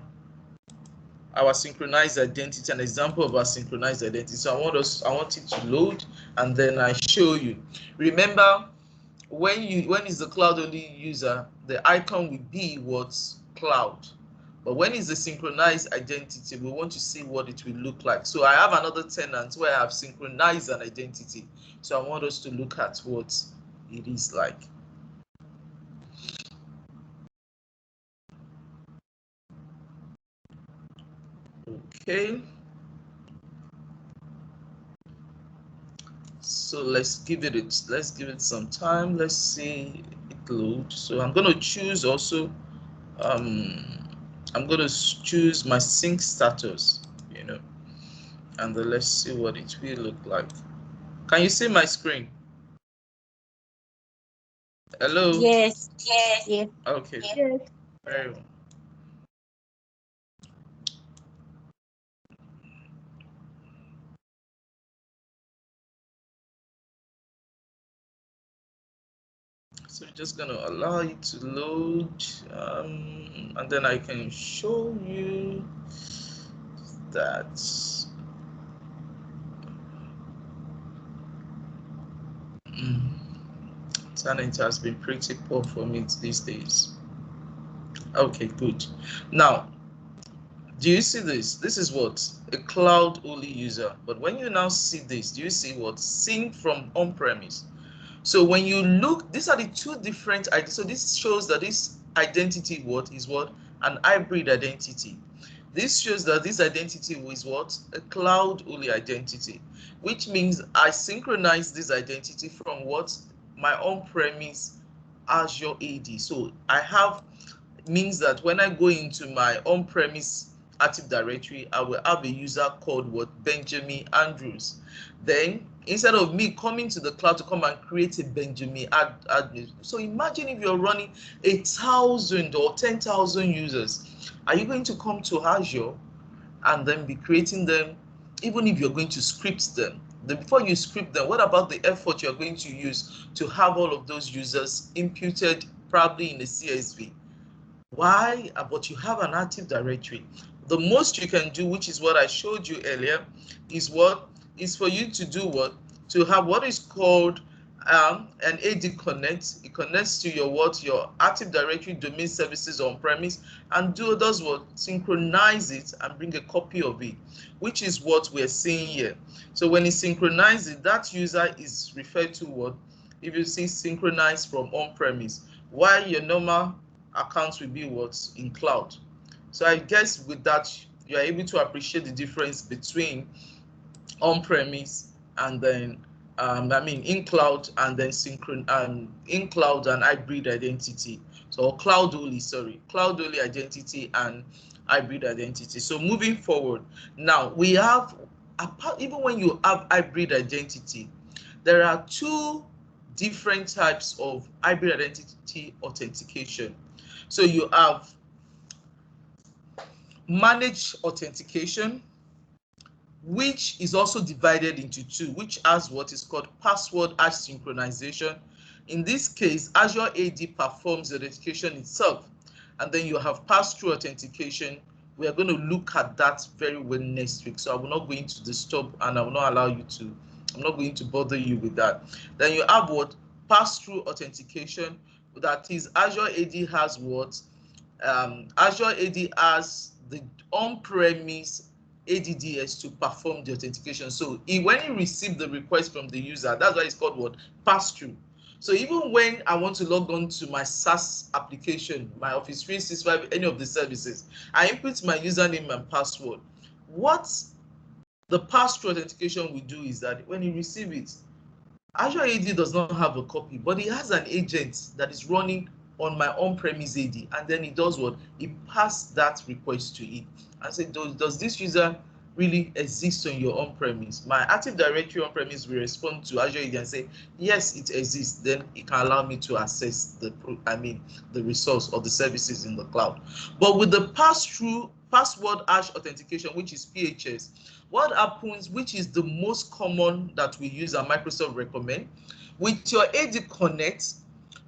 synchronized identity, an example of our synchronized identity. So I want it to load and then I show you. Remember, when is the cloud only user, the icon will be what's cloud. But when it's a synchronized identity, we want to see what it will look like. So I have another tenant where I have synchronized an identity. So I want us to look at what it is like. Okay. So let's give it some time. Let's see it load. So I'm going to choose also I'm going to choose my sync status, and then let's see what it will look like. Can you see my screen? Hello? Yes. Yes. Yes. Okay. Yes. Very well. So I'm just going to allow it to load, and then I can show you that. Internet has been pretty poor for me these days. Okay, good. Now, do you see this? This is what? A cloud only user. But when you now see this, do you see what? Sync from on-premise. So when you look, these are the two different identities. So this shows that this identity is what? An hybrid identity. This shows that this identity is what? A cloud only identity, which means I synchronize this identity from what? My on-premise Azure AD. So I have, means that when I go into my on-premise Active Directory, I will have a user called what? Benjamin Andrews. Then instead of me coming to the cloud to come and create a Benjamin admin. So imagine if you're running 1,000 or 10,000 users. Are you going to come to Azure and then be creating them? Even if you're going to script them, before you script them, what about the effort you're going to use to have all of those users imputed probably in a CSV? Why? But you have an Active Directory. The most you can do, which is what I showed you earlier, is what? Is for you to do what? To have what is called an AD Connect. It connects to your what? Your Active Directory domain services on premise and does what? Synchronize it and bring a copy of it, which is what we're seeing here. So when it synchronizes, that user is referred to what? If you see synchronized from on premise, while your normal accounts will be what's in cloud. So I guess with that, you are able to appreciate the difference between on-premise and then in cloud and then in cloud and hybrid identity. So cloud only, sorry, cloud only identity and hybrid identity. So moving forward, now we have, even when you have hybrid identity, there are two different types of hybrid identity authentication. So you have managed authentication, which is also divided into two, which has what is called password hash synchronization. In this case, Azure AD performs the authentication itself, and then you have pass-through authentication. We are going to look at that very well next week, so I will not go into disturb, and I will not allow you to, I'm not going to bother you with that. Then you have what? Pass-through authentication. That is, Azure AD has what? Azure AD has the on-premise ADDS to perform the authentication. So when you receive the request from the user, that's why it's called what? Pass-through. So even when I want to log on to my SaaS application, my Office 365, any of the services, I input my username and password. What the pass-through authentication will do is that when you receive it, Azure AD does not have a copy, but it has an agent that is running on my on-premise AD, and then it does what? It passes that request to it and say, does this user really exist on your on-premise? My Active Directory on-premise will respond to Azure AD and say, yes, it exists. Then it can allow me to access the resource or the services in the cloud. But with the pass-through password hash authentication, which is PHS, what happens, which is the most common that we use and Microsoft recommend, with your AD Connect,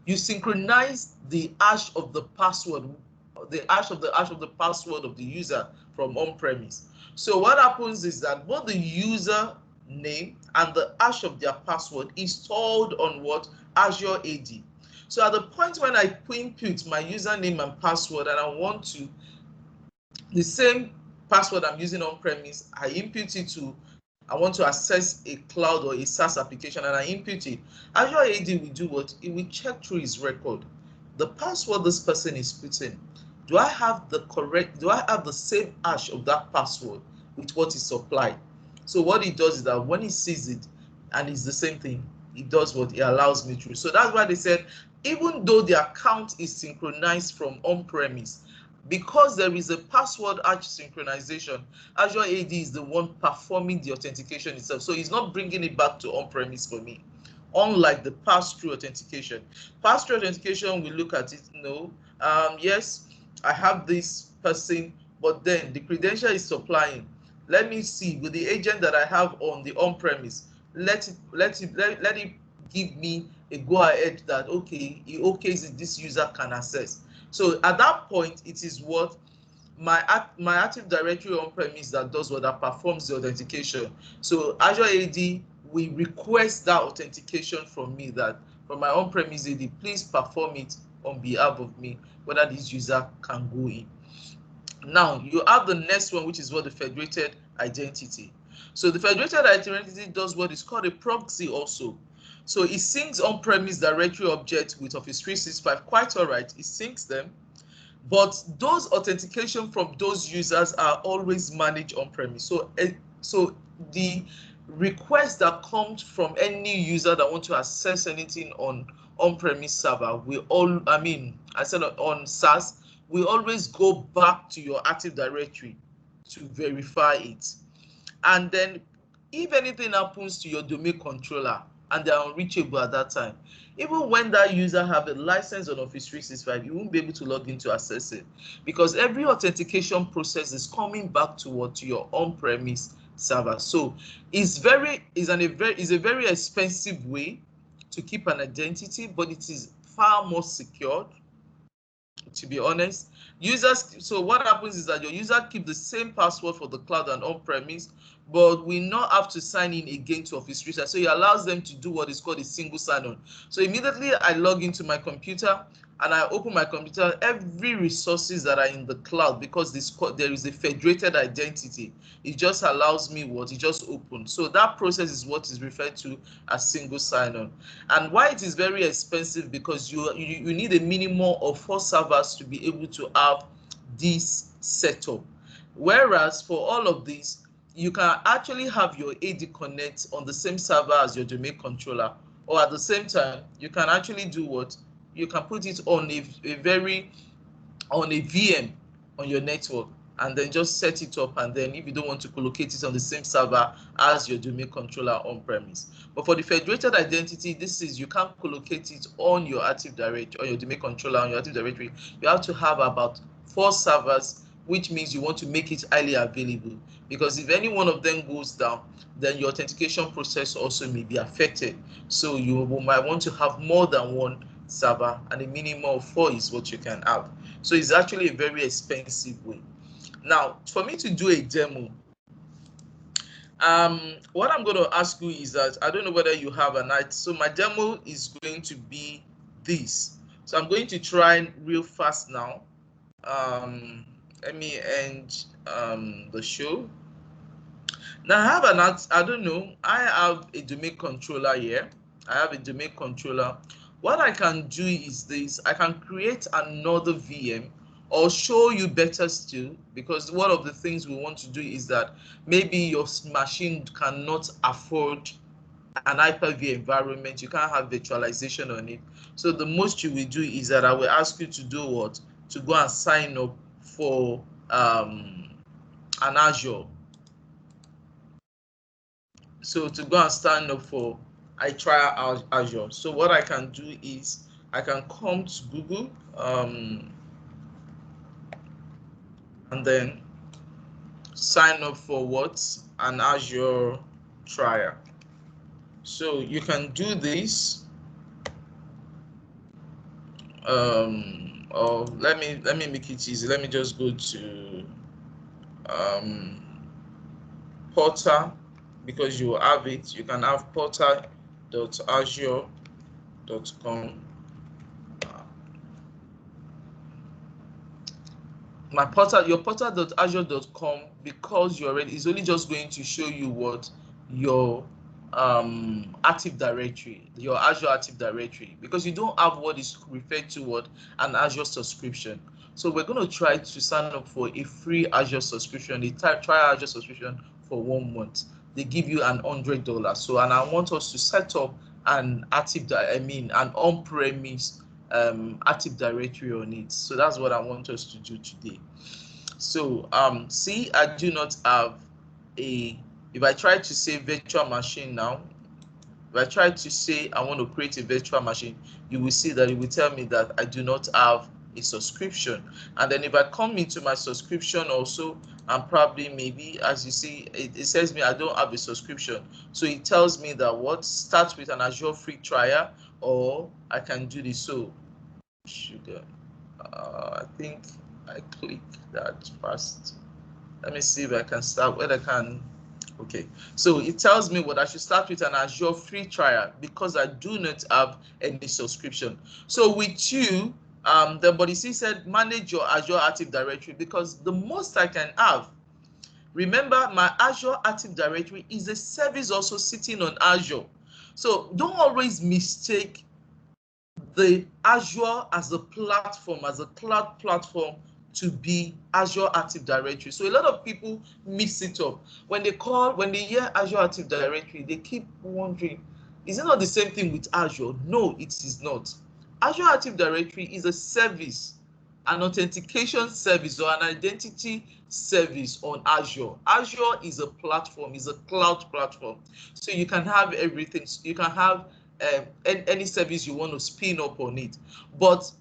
you synchronize the hash of the password, the hash of the password of the user from on-premise. So what happens is that both the user name and the hash of their password is stored on what? Azure AD. So at the point when I input my username and password and I want to, the same password I'm using on-premise, I input it to, I want to access a cloud or a SaaS application and I input it. Azure AD will do what? It will check through his record. The password this person is putting, do I have the same hash of that password with what is supplied? So what it does is that when he sees it and it's the same thing, it does what? It allows me through. So that's why they said, even though the account is synchronized from on-premise, because there is a password hash synchronization, Azure AD is the one performing the authentication itself. So it's not bringing it back to on-premise for me. Unlike the pass-through authentication. Pass-through authentication, we look at it, no, yes, I have this person, but then the credential is supplying. Let me see with the agent that I have on the on-premise. Let it give me a go-ahead that okay, this user can access. So at that point, it is what my Active Directory on-premise that does what, that performs the authentication. So Azure AD will request that authentication from me, that from my on-premise AD, please perform it on behalf of me, whether this user can go in. Now you have the next one, which is what? The federated identity. So the federated identity does what is called a proxy also. So it syncs on-premise directory objects with Office 365, quite all right, it syncs them, but those authentication from those users are always managed on-premise. So the request that comes from any user that want to access anything on-premise server will on SaaS, we always go back to your Active Directory to verify it. And then if anything happens to your domain controller and they are unreachable at that time, even when that user have a license on Office 365, you won't be able to log in to access it, because every authentication process is coming back to your on-premise server. So it's a very expensive way to keep an identity, but it is far more secured, to be honest. So what happens is that your user keep the same password for the cloud and on-premise, but we not have to sign in again to Office 365. So it allows them to do what is called a single sign-on. So immediately I log into my computer, and I open my computer, every resources that are in the cloud, because there is a federated identity, it just allows me what? It just opens. So that process is what is referred to as single sign-on. And why it is very expensive, because you need a minimum of 4 servers to be able to have this setup. Whereas for all of these, you can actually have your AD connect on the same server as your domain controller, or at the same time, you can actually do what? You can put it on a VM on your network, and then just set it up, and then if you don't want to collocate it on the same server as your domain controller on premise. But for the federated identity, this is, you can't collocate it on your Active Directory, on your domain controller, on your Active Directory. You have to have about 4 servers, which means you want to make it highly available, because if any one of them goes down, then your authentication process also may be affected. So you might want to have more than 1 server, and a minimum of 4 is what you can have. So it's actually a very expensive way. Now, for me to do a demo, what I'm going to ask you is that, I don't know whether you have a night. So my demo is going to be this. So I'm going to try real fast now. Let me end the show. Now I have I don't know, I have a domain controller here. I have a domain controller. What I can do is this: I can create another VM, or show you better still, because one of the things we want to do is that maybe your machine cannot afford an Hyper-V environment, you can't have virtualization on it. So the most you will do is that I will ask you to do what? To go and sign up for an Azure. So to go and sign up for, I try Azure. So what I can do is I can come to Google and then sign up for what? An Azure trial. So you can do this. Or let me make it easy. Let me just go to Portal, because you have it. You can have portal.azure.com. My portal, your portal.azure.com, because you're already, is only just going to show you what? Your Active Directory, your Azure Active Directory, because you don't have what is referred to what? An Azure subscription. So we're going to try to sign up for a free Azure subscription, a trial Azure subscription for 1 month. They give you an $100. So, and I want us to set up an an on-premise Active Directory on it. So that's what I want us to do today. So see, I do not have a, if I try to say virtual machine now, if I try to say I want to create a virtual machine, you will see that it will tell me that I do not have a subscription. And then if I come into my subscription also, and probably maybe, as you see, it says me I don't have a subscription. So it tells me that what? Start with an Azure free trial, or I can do this. So sugar, I think I click that first. Let me see if I can start, whether I can. Okay, so it tells me what I should start with an Azure free trial, because I do not have any subscription. So with you, the body C said manage your Azure Active Directory, because the most I can have. Remember, my Azure Active Directory is a service also sitting on Azure. So don't always mistake the Azure as a platform, as a cloud platform, to be Azure Active Directory. So a lot of people mix it up. When they hear Azure Active Directory, they keep wondering, is it not the same thing with Azure? No, it is not. Azure Active Directory is a service, an authentication service, or an identity service on Azure. Azure is a platform, is a cloud platform. So you can have everything. You can have any service you want to spin up on it. But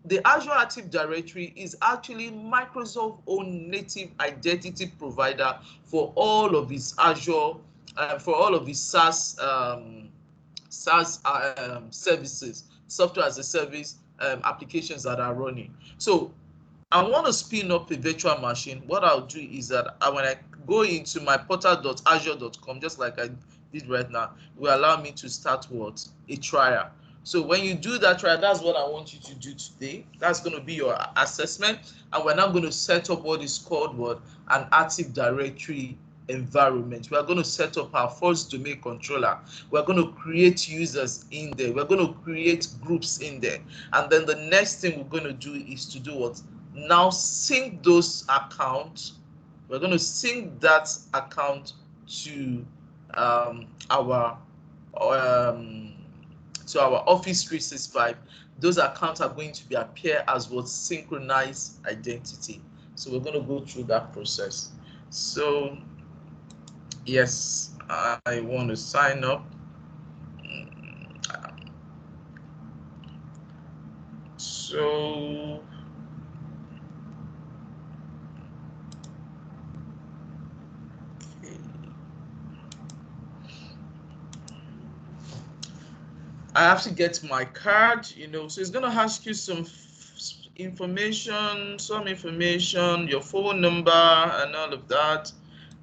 the Azure Active Directory is actually Microsoft's own native identity provider for all of its Azure, for all of its SaaS services, software as a service applications that are running. So I want to spin up a virtual machine. What I'll do is that when I go into my portal.azure.com, just like I did right now, it will allow me to start what? A trial. So when you do that, right, that's what I want you to do today. That's going to be your assessment. And we're now going to set up what is called what? An Active Directory environment. We are going to set up our first domain controller. We're going to create users in there. We're going to create groups in there. And then the next thing we're going to do is to do what? Now sync those accounts. We're going to sync that account to our Office 365. Those accounts are going to be appear as what? Synchronized identity. So we're going to go through that process. So yes, I want to sign up. So okay. I have to get my card, you know, so it's going to ask you some information, your phone number and all of that.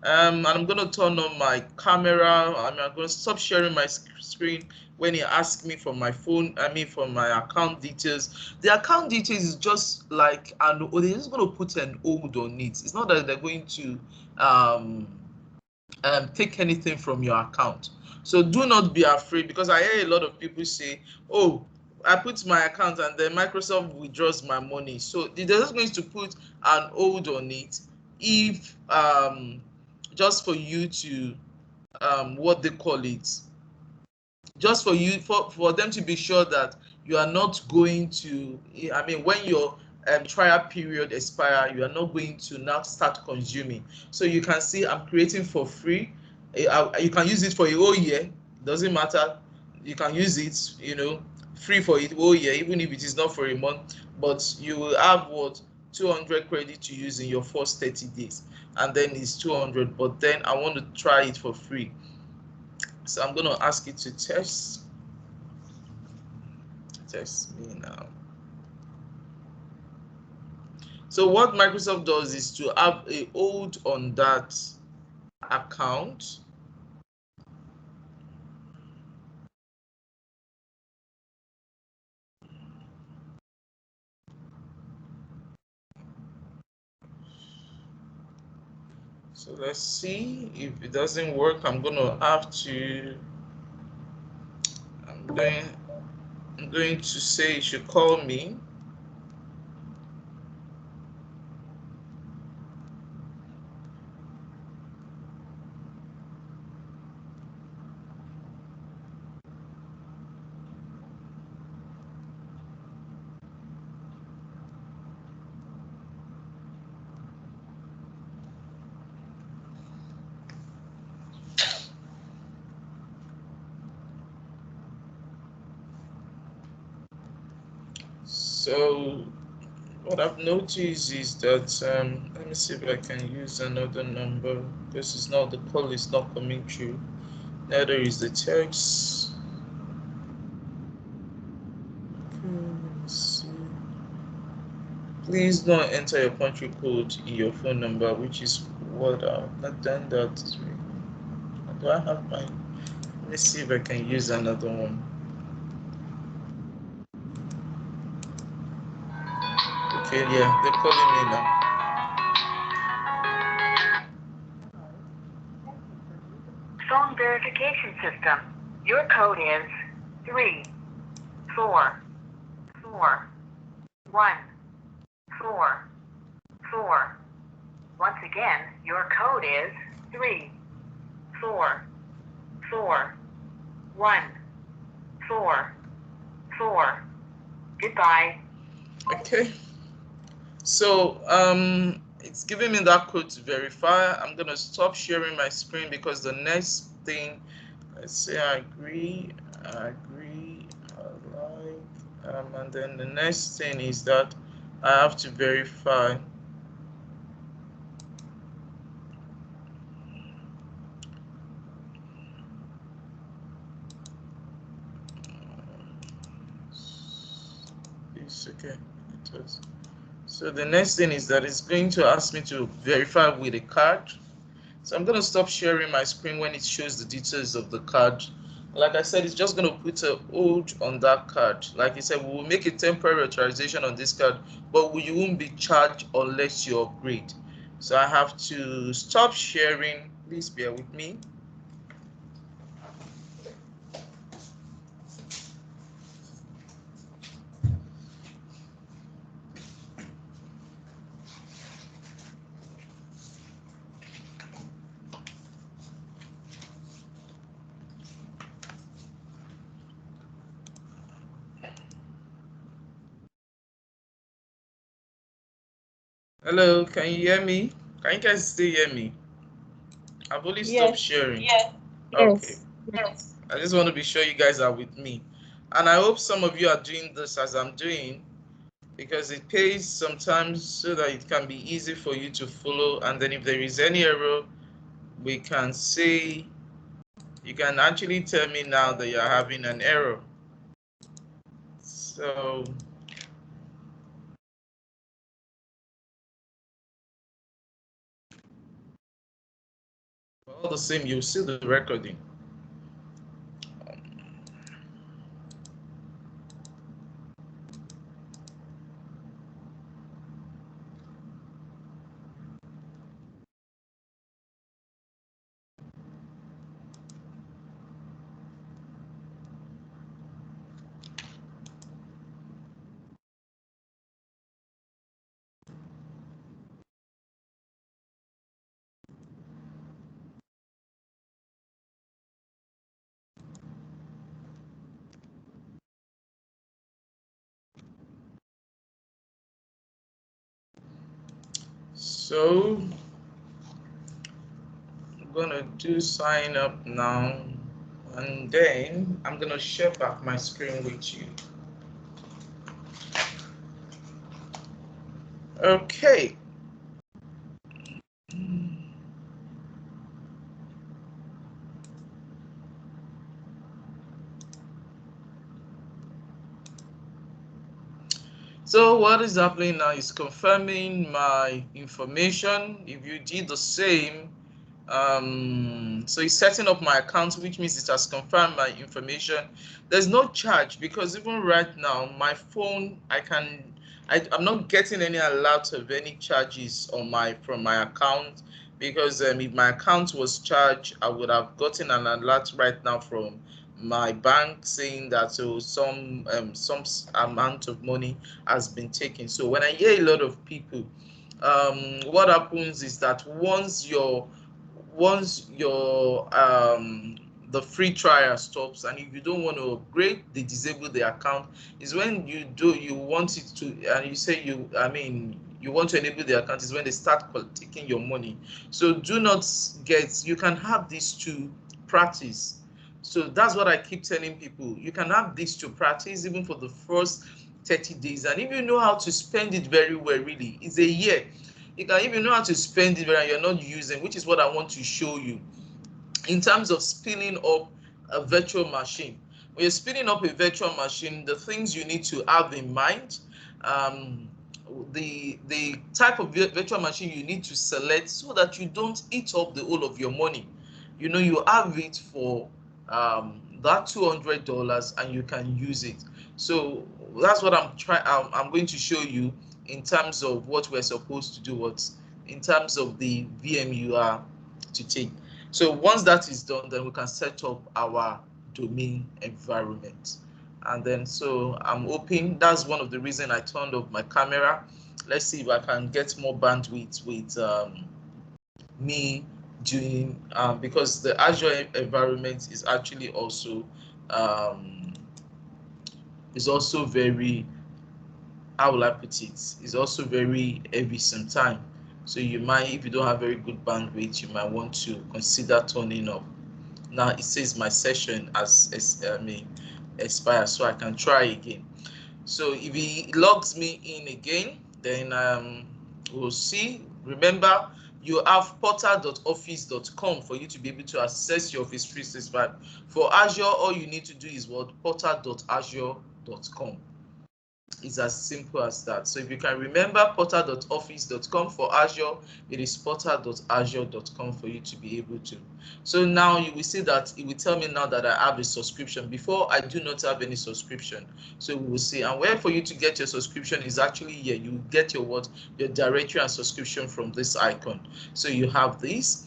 And I'm going to turn on my camera. I'm going to stop sharing my screen when you ask me for my phone, for my account details. The account details is just like, they're just going to put an hold on it. It's not that they're going to take anything from your account. So do not be afraid, because I hear a lot of people say, oh, I put my account and then Microsoft withdraws my money. So they're just going to put an hold on it if just for you to what they call it, just for you for them to be sure that you are not going to, when your trial period expire, you are not going to now start consuming. So you can see I'm creating for free. You can use it for a whole year. It doesn't matter. You can use it, you know, free for a whole year, even if it is not for a month. But you will have what? 200 credit to use in your first 30 days, and then it's 200. But then I want to try it for free. So I'm going to ask it to test me now. So what Microsoft does is to have a hold on that account. So let's see. If it doesn't work, I'm going to say it should call me. So what I've noticed is that let me see if I can use another number, because it's not, the call is not coming through. Neither is the text. Let's see. Please don't enter your country code in your phone number, which is what I've not done that. Do I have mine? Let me see if I can use another one. Okay, yeah, they're calling me now. Phone verification system. Your code is 3 4 4 1 4 4. Once again, your code is 3 4 4 1 4 4. Goodbye. Okay. So it's giving me that code to verify. I'm gonna stop sharing my screen, because the next thing, let's say I agree, I like, and then the next thing is that I have to verify. It's okay. So the next thing is that it's going to ask me to verify with a card. So I'm going to stop sharing my screen when it shows the details of the card. like I said, it's just going to put a hold on that card. Like I said, we will make a temporary authorization on this card, but you won't be charged unless you upgrade. So I have to stop sharing. Please bear with me. Hello, can you hear me? Can you guys still hear me? I've only stopped sharing. Yes. Okay. Yes. I just want to be sure you guys are with me. And I hope some of you are doing this as I'm doing, because it pays sometimes so that it can be easy for you to follow. And then if there is any error, we can say, you can actually tell me now that you're having an error. So all the same, you'll see the recording. So I'm gonna do sign up now, and then I'm gonna share back my screen with you. Okay. So what is happening now is confirming my information. If you did the same, so it's setting up my account, which means it has confirmed my information. There's no charge, because even right now, my phone, I'm not getting any alert of any charges on from my account, because if my account was charged, I would have gotten an alert right now from my bank saying that some amount of money has been taken. So when I hear a lot of people, what happens is that once your the free trial stops, and if you don't want to upgrade, they disable the account. Is when you want it to, and you say you want to enable the account, is when they start taking your money. So do not you can have these to practice. So that's what I keep telling people. You can have this to practice even for the first 30 days, and if you know how to spend it very well, really, it's a year. You can even know how to spend it and you're not using, which is what I want to show you in terms of spinning up a virtual machine. When you're spinning up a virtual machine, the things you need to have in mind, the type of virtual machine you need to select so that you don't eat up the whole of your money. You have it for that $200 and you can use it. So that's what I'm going to show you in terms of what we're supposed to do, in terms of the VMUR to take. So once that is done, then we can set up our domain environment. And then so I'm hoping that's one of the reasons I turned off my camera. Let's see if I can get more bandwidth with me doing, because the Azure environment is actually also very, how will I put it, is also very heavy sometimes. So you might, if you don't have very good bandwidth, you might want to consider turning off. Now it says my session has expired, so I can try again. So if he logs me in again, then we'll see. Remember, you have portal.office.com for you to be able to access your Office 365. For Azure, all you need to do is what? portal.azure.com. It's as simple as that. So if you can remember portal.office.com for Azure, it is portal.azure.com for you to be able to. So now you will see that it will tell me now that I have a subscription. Before, I do not have any subscription. So we will see. And where for you to get your subscription is actually here. You get your what? Your directory and subscription from this icon. So you have this.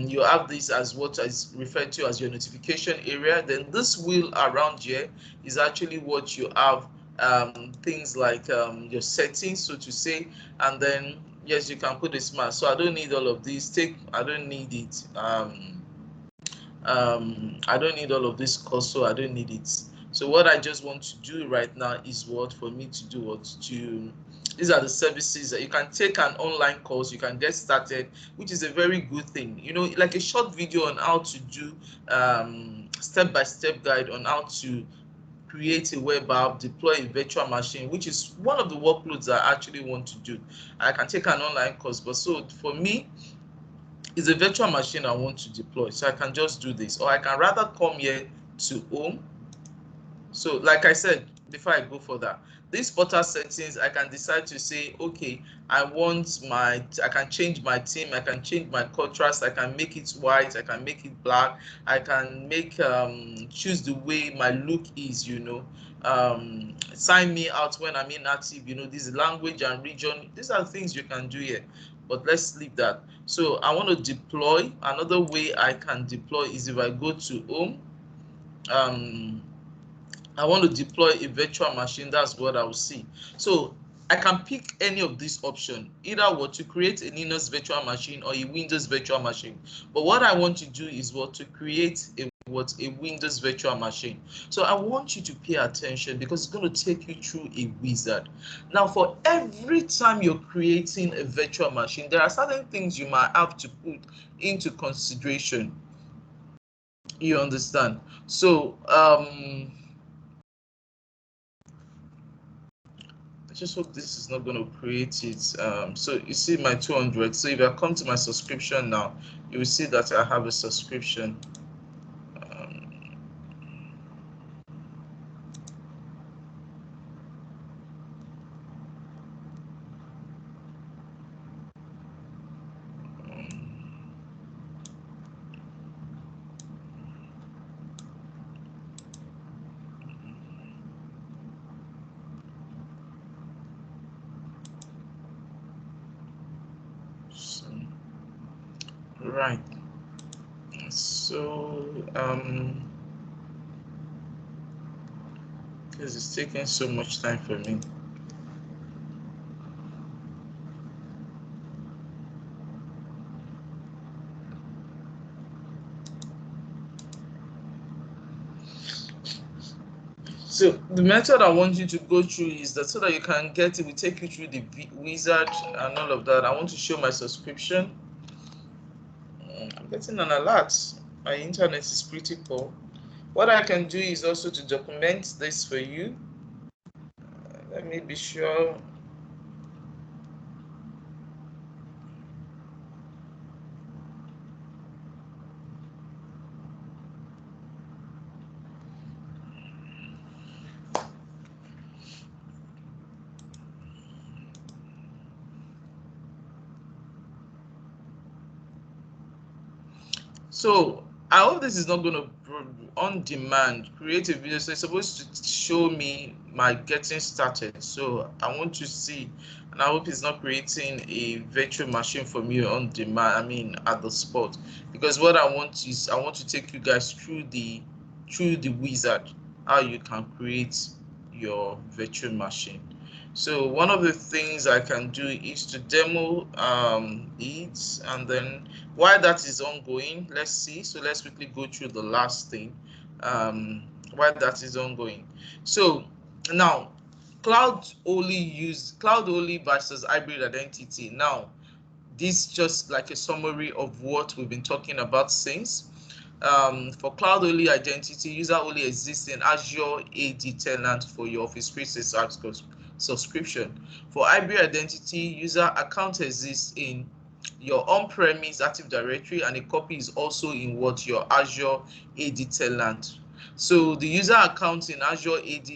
You have this as what is referred to as your notification area. Then this wheel around here is actually what you have, things like your settings, so to say, and then yes, you can put a smart. So I don't need all of these. I don't need it. I don't need all of this cursor. I don't need it. So what I just want to do right now is what for me to do what to. These are the services that you can take an online course. You can get started, which is a very good thing. You know, like a short video on how to do step-by-step guide on how to create a web app, deploy a virtual machine, which is one of the workloads I actually want to do. I can take an online course, but so for me, it's a virtual machine I want to deploy. So I can just do this, or I can rather come here to home. So like I said, before I go further, these portal settings, I can decide to say, okay, I can change my theme, I can change my contrast, I can make it white, I can make it black, I can make choose the way my look is, you know, sign me out when I'm inactive, you know, this language and region, these are things you can do here. But let's leave that. So I want to deploy. Another way I can deploy is if I go to home. I want to deploy a virtual machine. That's what I will see. So I can pick any of these options, either what to create a Linux virtual machine or a Windows virtual machine. But what I want to do is what to create a Windows virtual machine. So I want you to pay attention because it's going to take you through a wizard. Now, for every time you're creating a virtual machine, there are certain things you might have to put into consideration. You understand? So I just hope this is not going to create it. So you see my 200. So if I come to my subscription now, you will see that I have a subscription. Right. So because it's taking so much time for me. So the method I want you to go through is that so that you can get it, we take you through the wizard and all of that. I want to show my subscription. I'm getting an alert. My internet is pretty poor. What I can do is also to document this for you. Let me be sure. So I hope this is not going to on demand create a video. So it's supposed to show me my getting started. So I want to see, and I hope it's not creating a virtual machine for me on demand. I mean at the spot, because what I want is I want to take you guys through the wizard, how you can create your virtual machine. So one of the things I can do is to demo it, and then while that is ongoing, let's see. So let's quickly go through the last thing while that is ongoing. So now cloud only versus hybrid identity. Now this just like a summary of what we've been talking about since. For cloud only identity, user only exists in Azure AD tenant for your Office 365 subscription. For hybrid identity, user account exists in your on-premise Active Directory, and a copy is also in what your Azure AD tenant. So the user account in Azure AD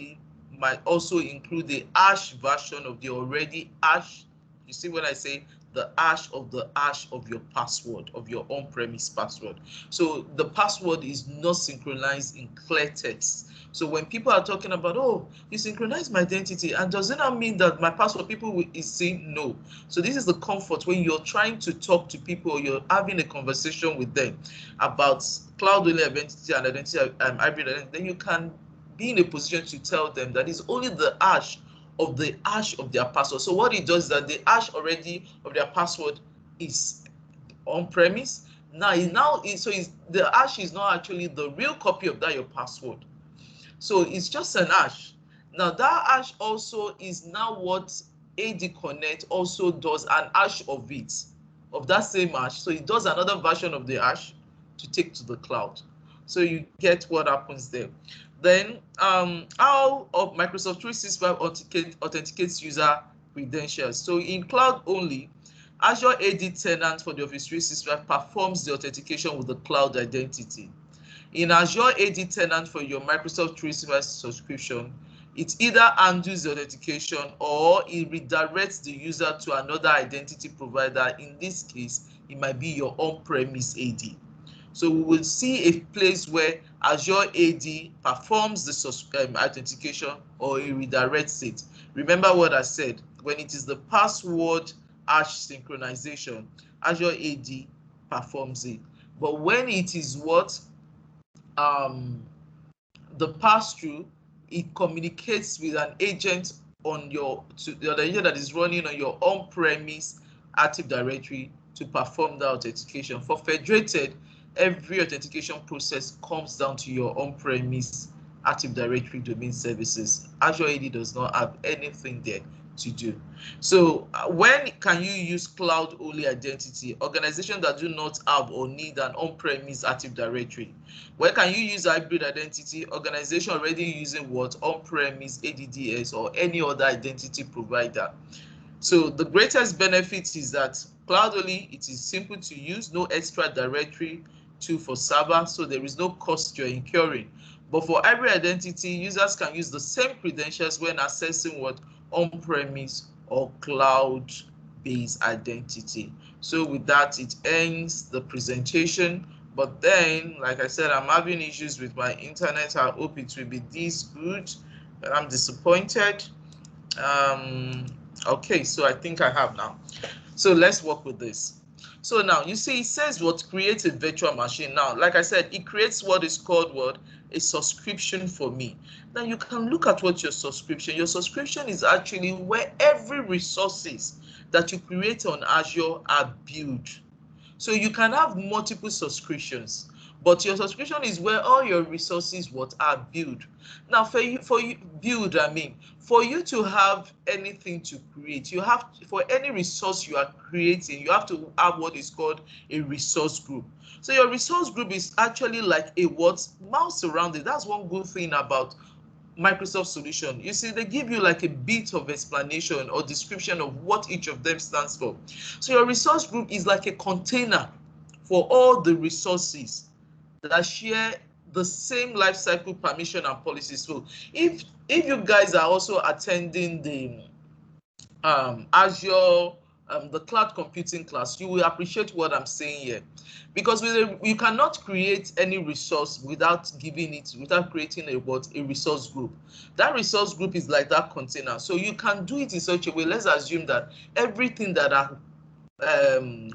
might also include the hash version of the already hash. You see when I say the hash of your password, of your on-premise password. So the password is not synchronized in clear text. So when people are talking about, oh, you synchronize my identity, and does it not mean that my password, people will is saying no. So this is the comfort when you're trying to talk to people, or you're having a conversation with them about cloud-only identity and identity hybrid identity, then you can be in a position to tell them that it's only the hash of their password. So what it does is that the hash already of their password is on premise. The hash is not actually the real copy of that your password. So it's just an hash. Now that hash also is now what AD Connect also does an hash of it, of that same hash. So it does another version of the hash to take to the cloud. So you get what happens there. Then how Microsoft 365 authenticates user credentials. So in cloud-only, Azure AD tenant for the Office 365 performs the authentication with the cloud identity. In Azure AD tenant for your Microsoft 365 subscription, it either handles the authentication or it redirects the user to another identity provider. In this case, it might be your on-premise AD. So we will see a place where Azure AD performs the authentication or it redirects it. Remember what I said, when it is the password hash synchronization, Azure AD performs it. But when it is what the pass-through, it communicates with an agent on the agent that is running on your on-premise Active Directory to perform the authentication. For federated, every authentication process comes down to your on-premise Active Directory domain services. Azure AD does not have anything there to do. So when can you use cloud-only identity? Organizations that do not have or need an on-premise Active Directory. Where can you use hybrid identity? Organization already using what? On-premise ADDS or any other identity provider. So the greatest benefit is that cloud-only, it is simple to use, no extra directory tool for server, so there is no cost you're incurring. But for hybrid identity, users can use the same credentials when accessing what? On-premise or cloud-based identity. So with that, it ends the presentation. But then, like I said, I'm having issues with my internet. I hope it will be this good, but I'm disappointed. Okay, so I think I have now. So let's work with this. So now you see it says what? Create a virtual machine. Now, like I said, it creates what is called what? A subscription for me. Now you can look at what your subscription is actually where every resources that you create on Azure are built. So you can have multiple subscriptions, but your subscription is where all your resources are built. Now for you to have anything to create, you have, for any resource you are creating, you have to have what is called a resource group. So your resource group is actually like a mouse around it. That's one good thing about Microsoft solution. You see, they give you like a bit of explanation or description of what each of them stands for. So your resource group is like a container for all the resources that share the same lifecycle permission and policies. So if you guys are also attending the Azure the cloud computing class, you will appreciate what I'm saying here, because you cannot create any resource without creating a resource group. That resource group is like that container. So you can do it in such a way. Let's assume that everything that are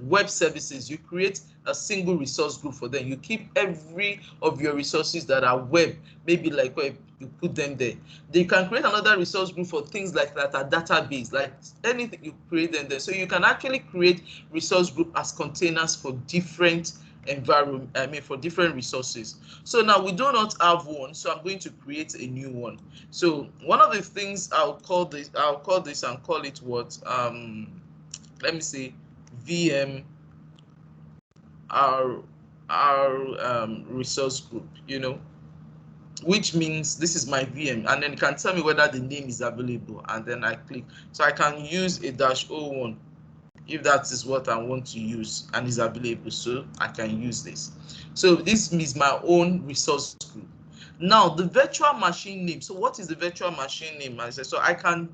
web services, you create a single resource group for them. You keep every of your resources that are web, maybe like web, you put them there. They can create another resource group for things like that, a database, like anything, you create them there. So you can actually create resource group as containers for different for different resources. So now we do not have one, so I'm going to create a new one. So one of the things I'll call this and call it what? Let me say VM our resource group, which means this is my VM, and then it can tell me whether the name is available, and then I click. So I can use a -01 if that is what I want to use and is available, so I can use this. So this is my own resource group. Now the virtual machine name. So what is the virtual machine name? I said, so I can,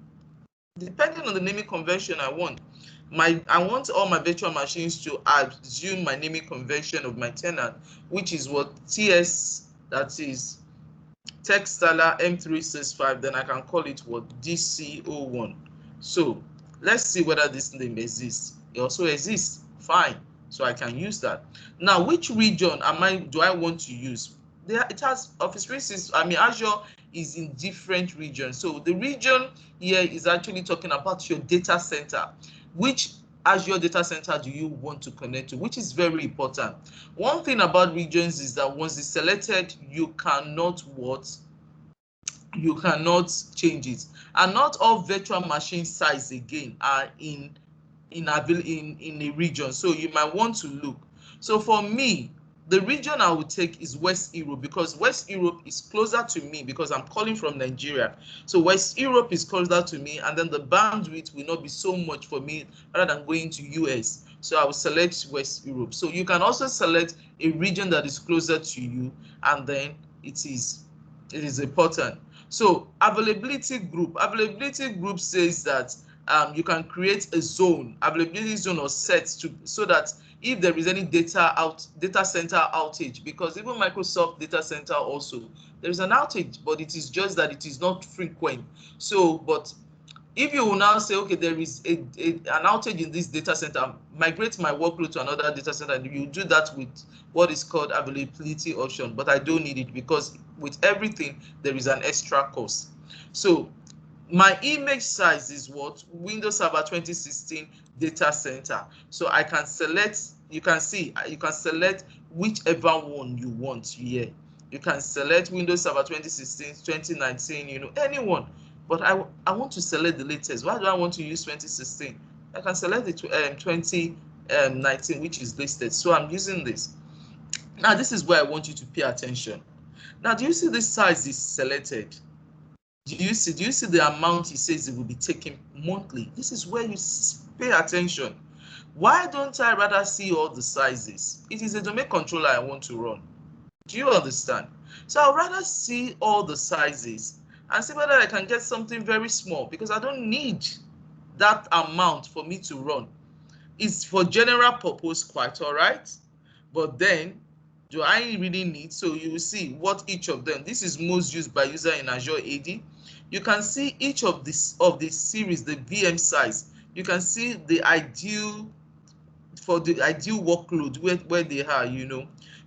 depending on the naming convention I want, I want all my virtual machines to assume my naming convention of my tenant, which is what TS, that is Textala M365, then I can call it what, DC01. So let's see whether this name exists. It also exists, fine. So I can use that. Now, which region do I want to use? It has Office 365, I mean, Azure is in different regions. So the region here is actually talking about your data center. Which Azure data center do you want to connect to, which is very important. One thing about regions is that once it's selected, you cannot change it. And not all virtual machine size again are in a region, so you might want to look. So for me, the region I would take is West Europe, because West Europe is closer to me because I'm calling from Nigeria. So West Europe is closer to me, and then the bandwidth will not be so much for me rather than going to US. So I will select West Europe. So you can also select a region that is closer to you, and then it is important. So availability group says that you can create a zone, availability zone or set so that if there is any data center outage, because even Microsoft data center also, there is an outage, but it is just that it is not frequent. So, but if you will now say, okay, there is an outage in this data center, migrate my workload to another data center, and you do that with what is called availability option, but I don't need it because with everything, there is an extra cost. So my image size is what? Windows Server 2016 data center. So I can select, you can select whichever one you want here. You can select Windows Server 2016, 2019, anyone. But I want to select the latest. Why do I want to use 2016? I can select the 2019, which is listed. So I'm using this. Now, this is where I want you to pay attention. Now, do you see this size is selected? Do you see the amount it says it will be taken monthly? This is where you pay attention. Why don't I rather see all the sizes? It is a domain controller I want to run. Do you understand? So I'd rather see all the sizes and see whether I can get something very small, because I don't need that amount for me to run. It's for general purpose, quite all right. But then, do I really need? So you will see what each of them. This is most used by user in Azure AD. You can see each of this series, the VM size. You can see the ideal workload where they are,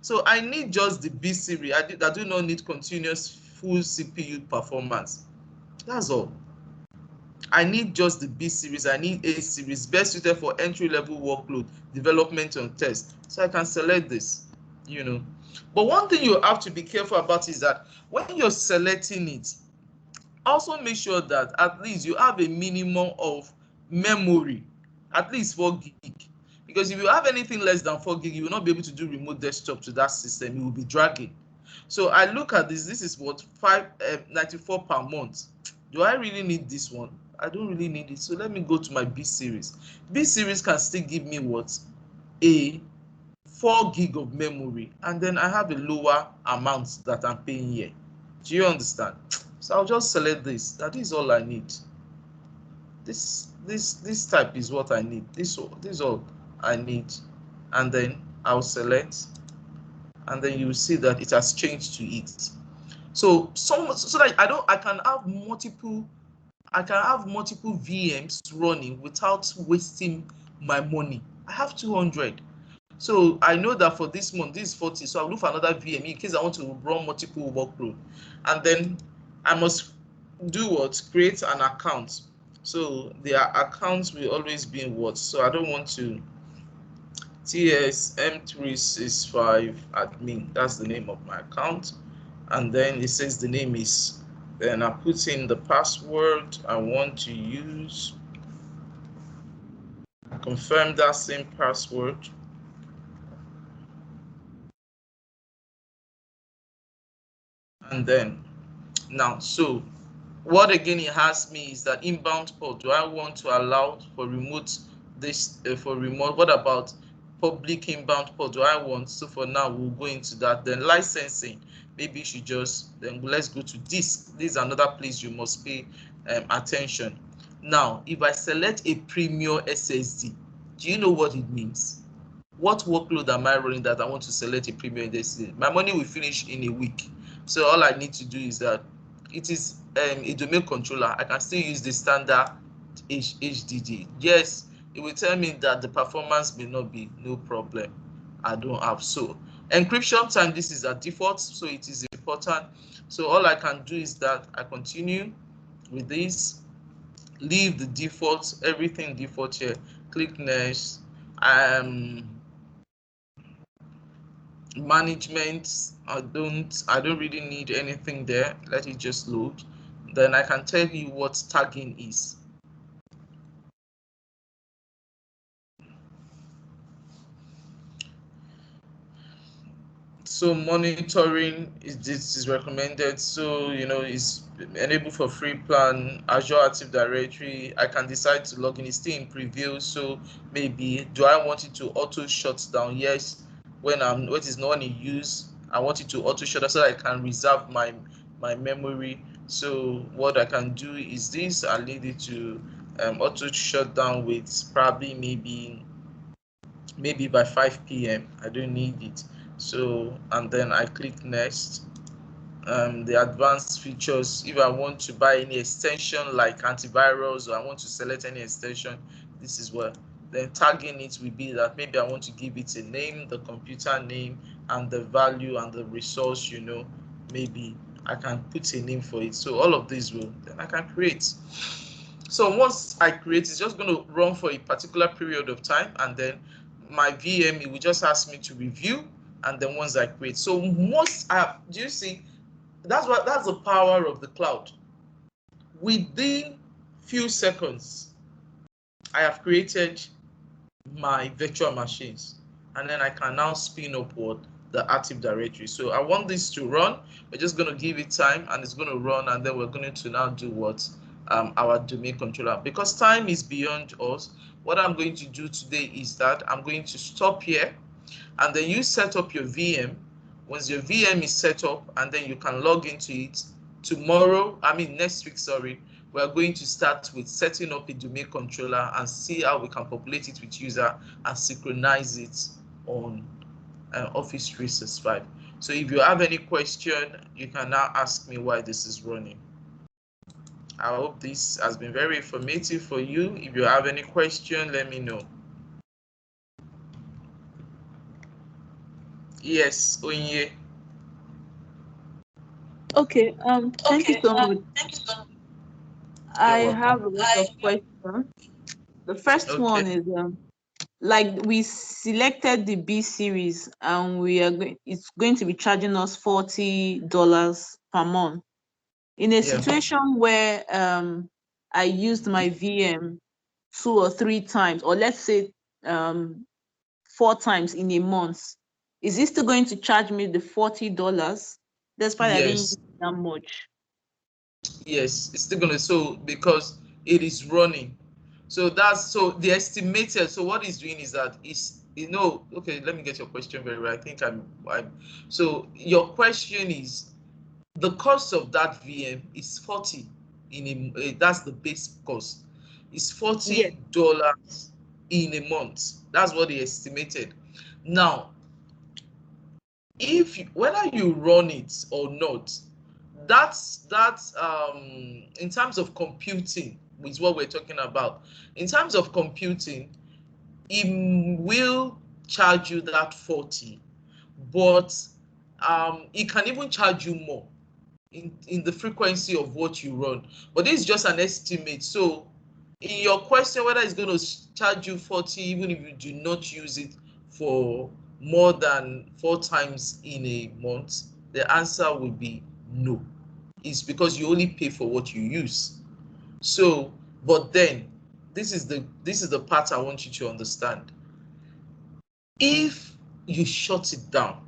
So I need just the B series. I do not need continuous full CPU performance. That's all. I need just the B series. I need A series, best suited for entry-level workload, development and test. So I can select this. But one thing you have to be careful about is that when you're selecting it, also make sure that at least you have a minimum of memory, at least 4 gig. Because if you have anything less than 4 gig, you will not be able to do remote desktop to that system. It will be dragging. So I look at this. This is what, $5.94 per month. Do I really need this one? I don't really need it. So let me go to my B series. B series can still give me what? A 4 gig of memory, and then I have a lower amount that I'm paying here. Do you understand? So I'll just select this. That is all I need. This type is what I need. This is all I need, and then I'll select, and then you will see that it has changed to it. So that I can have multiple VMs running without wasting my money. I have 200. So I know that for this month, this is 40. So I'll look for another VM in case I want to run multiple workload. And then I must do what? Create an account. So their accounts will always be in what? So I don't want to TSM365 admin. That's the name of my account. And then it says the name is, then I put in the password I want to use. Confirm that same password. And then now, so what again it has me is that inbound port. Do I want to allow for remote what about public inbound port do I want? So for now, we'll go into that. Then licensing, maybe you should just, then let's go to disk. This is another place you must pay attention. Now, if I select a premium SSD, do you know what it means? What workload am I running that I want to select a premium SSD? My money will finish in a week. So all I need to do is that it is a domain controller. I can still use the standard HDD. Yes, it will tell me that the performance may not be, no problem. I don't have. So encryption time, this is a default, so it is important. So all I can do is that I continue with this, leave the default, everything default here, click next. Management, I don't really need anything there. Let it just load. Then I can tell you what tagging is. So monitoring this is recommended. So it's enabled for free plan, Azure Active Directory. I can decide to log in. It's still in preview. So maybe do I want it to auto shut down? Yes. When what is not in use, I want it to auto shut down so I can reserve my memory. So what I can do is this. I'll leave it to auto shut down with probably maybe by 5 p.m. I don't need it. So, and then I click next. The advanced features, if I want to buy any extension like antivirus, or I want to select any extension, this is what. Then tagging it will be that maybe I want to give it a name, the computer name, and the value and the resource, maybe I can put a name for it. So all of these will, then I can create. So once I create, it's just going to run for a particular period of time, and then my VM, it will just ask me to review, and then once I create. So do you see, that's the power of the cloud. Within few seconds, I have created my virtual machines, and then I can now spin up the Active Directory. So I want this to run. We're just going to give it time, and it's going to run, and then we're going to now do what our domain controller. Because time is beyond us, what I'm going to do today is that I'm going to stop here, and then you set up your VM. Once your VM is set up, and then you can log into it. Next week, sorry, we're going to start with setting up a domain controller and see how we can populate it with user and synchronize it on Office 365. So if you have any question, you can now ask me why this is running. I hope this has been very informative for you. If you have any question, let me know. Yes, Onye. Okay, thank you so much. I have a lot of questions. The first one is like we selected the B series and it's going to be charging us $40 per month. In a situation where I used my VM 2 or 3 times, or let's say 4 times in a month, is it still going to charge me the $40 despite I didn't use that much? Yes, it's still gonna, so because it is running. So the estimated, so what it's doing is that okay, let me get your question very right. I think so your question is the cost of that VM is 40 that's the base cost. It's $40 in a month. That's what they estimated. Now, whether you run it or not, that's in terms of computing is what we're talking about. In terms of computing, it will charge you that 40, but it can even charge you more in the frequency of what you run. But this is just an estimate. So in your question, whether it's going to charge you 40 even if you do not use it for more than 4 times in a month, the answer will be no. It's because you only pay for what you use. So, but then this is the part I want you to understand. If you shut it down,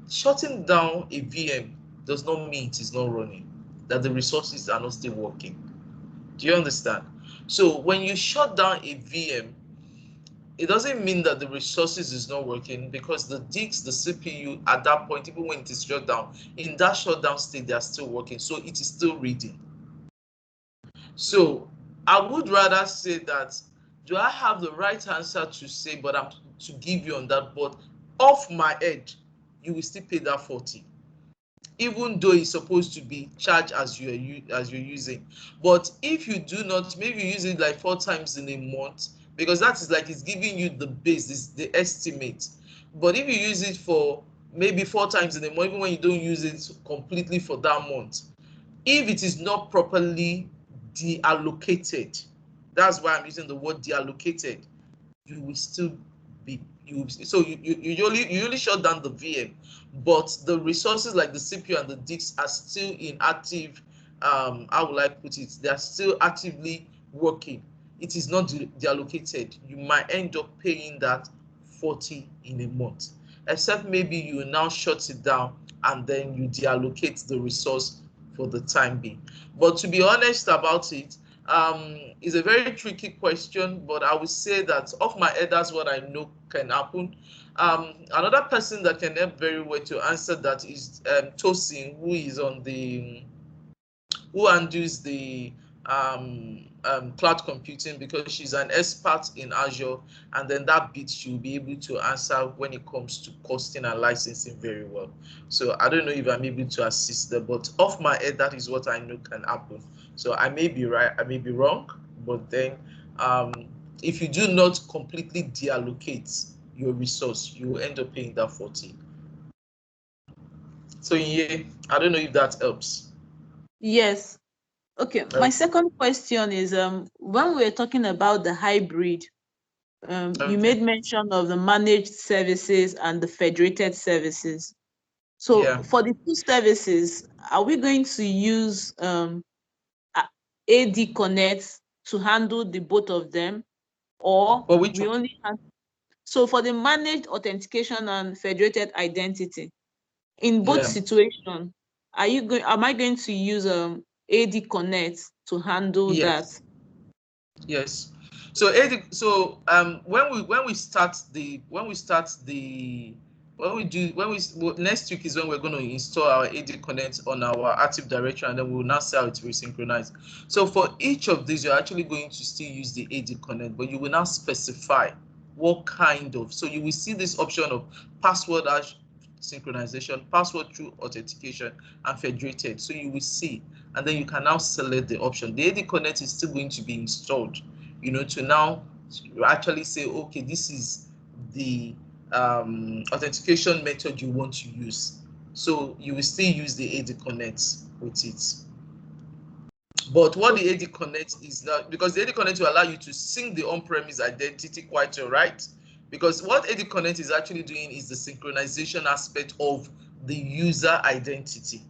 shutting down a VM does not mean it is not running, that the resources are not still working. Do you understand? So when you shut down a VM, it doesn't mean that the resources is not working, because the disk, the CPU at that point, even when it is shut down, in that shutdown state, they are still working. So it is still reading. So I would rather say that, do I have the right answer to say, but I'm to give you on that, but off my head, you will still pay that 40. Even though it's supposed to be charged as you're using. But if you do not, maybe you use it like 4 times in a month, because that is like it's giving you the base, is the estimate. But if you use it for maybe 4 times in a month, even when you don't use it completely for that month, if it is not properly deallocated, that's why I'm using the word deallocated, you will still be you only shut down the VM, but the resources like the CPU and the disks are still in active, how will I put it, they are still actively working. It is not deallocated. You might end up paying that 40 in a month, except maybe you now shut it down and then you deallocate the resource for the time being. But to be honest about it, it's a very tricky question, but I would say that off my head, that's what I know can happen. Another person that can help very well to answer that is Tosin, who is on the, who handles the cloud computing, because she's an expert in Azure, and then that bit she'll be able to answer when it comes to costing and licensing very well. So I don't know if I'm able to assist there, but off my head, that is what I know can happen. So I may be right, I may be wrong, but then if you do not completely deallocate your resource, you will end up paying that 40. So yeah, I don't know if that helps. Yes. Okay. My second question is, when we were talking about the hybrid, you made mention of the managed services and the federated services. So for the 2 services, are we going to use AD Connect to handle the both of them, or we only have? So for the managed authentication and federated identity, in both situations, am I going to use AD Connect to handle that? Yes. So when we start next week is when we're going to install our AD Connect on our Active Directory, and then we'll now see how it will synchronize. So for each of these, you're actually going to still use the AD Connect, but you will now specify what kind of. So you will see this option of password hash synchronization, password through authentication, and federated. So you will see, and then you can now select the option. The AD Connect is still going to be installed, to now actually say, okay, this is the authentication method you want to use. So you will still use the AD Connect with it. But what the AD Connect is now, because the AD Connect will allow you to sync the on-premise identity quite all right. Because what AD Connect is actually doing is the synchronization aspect of the user identity.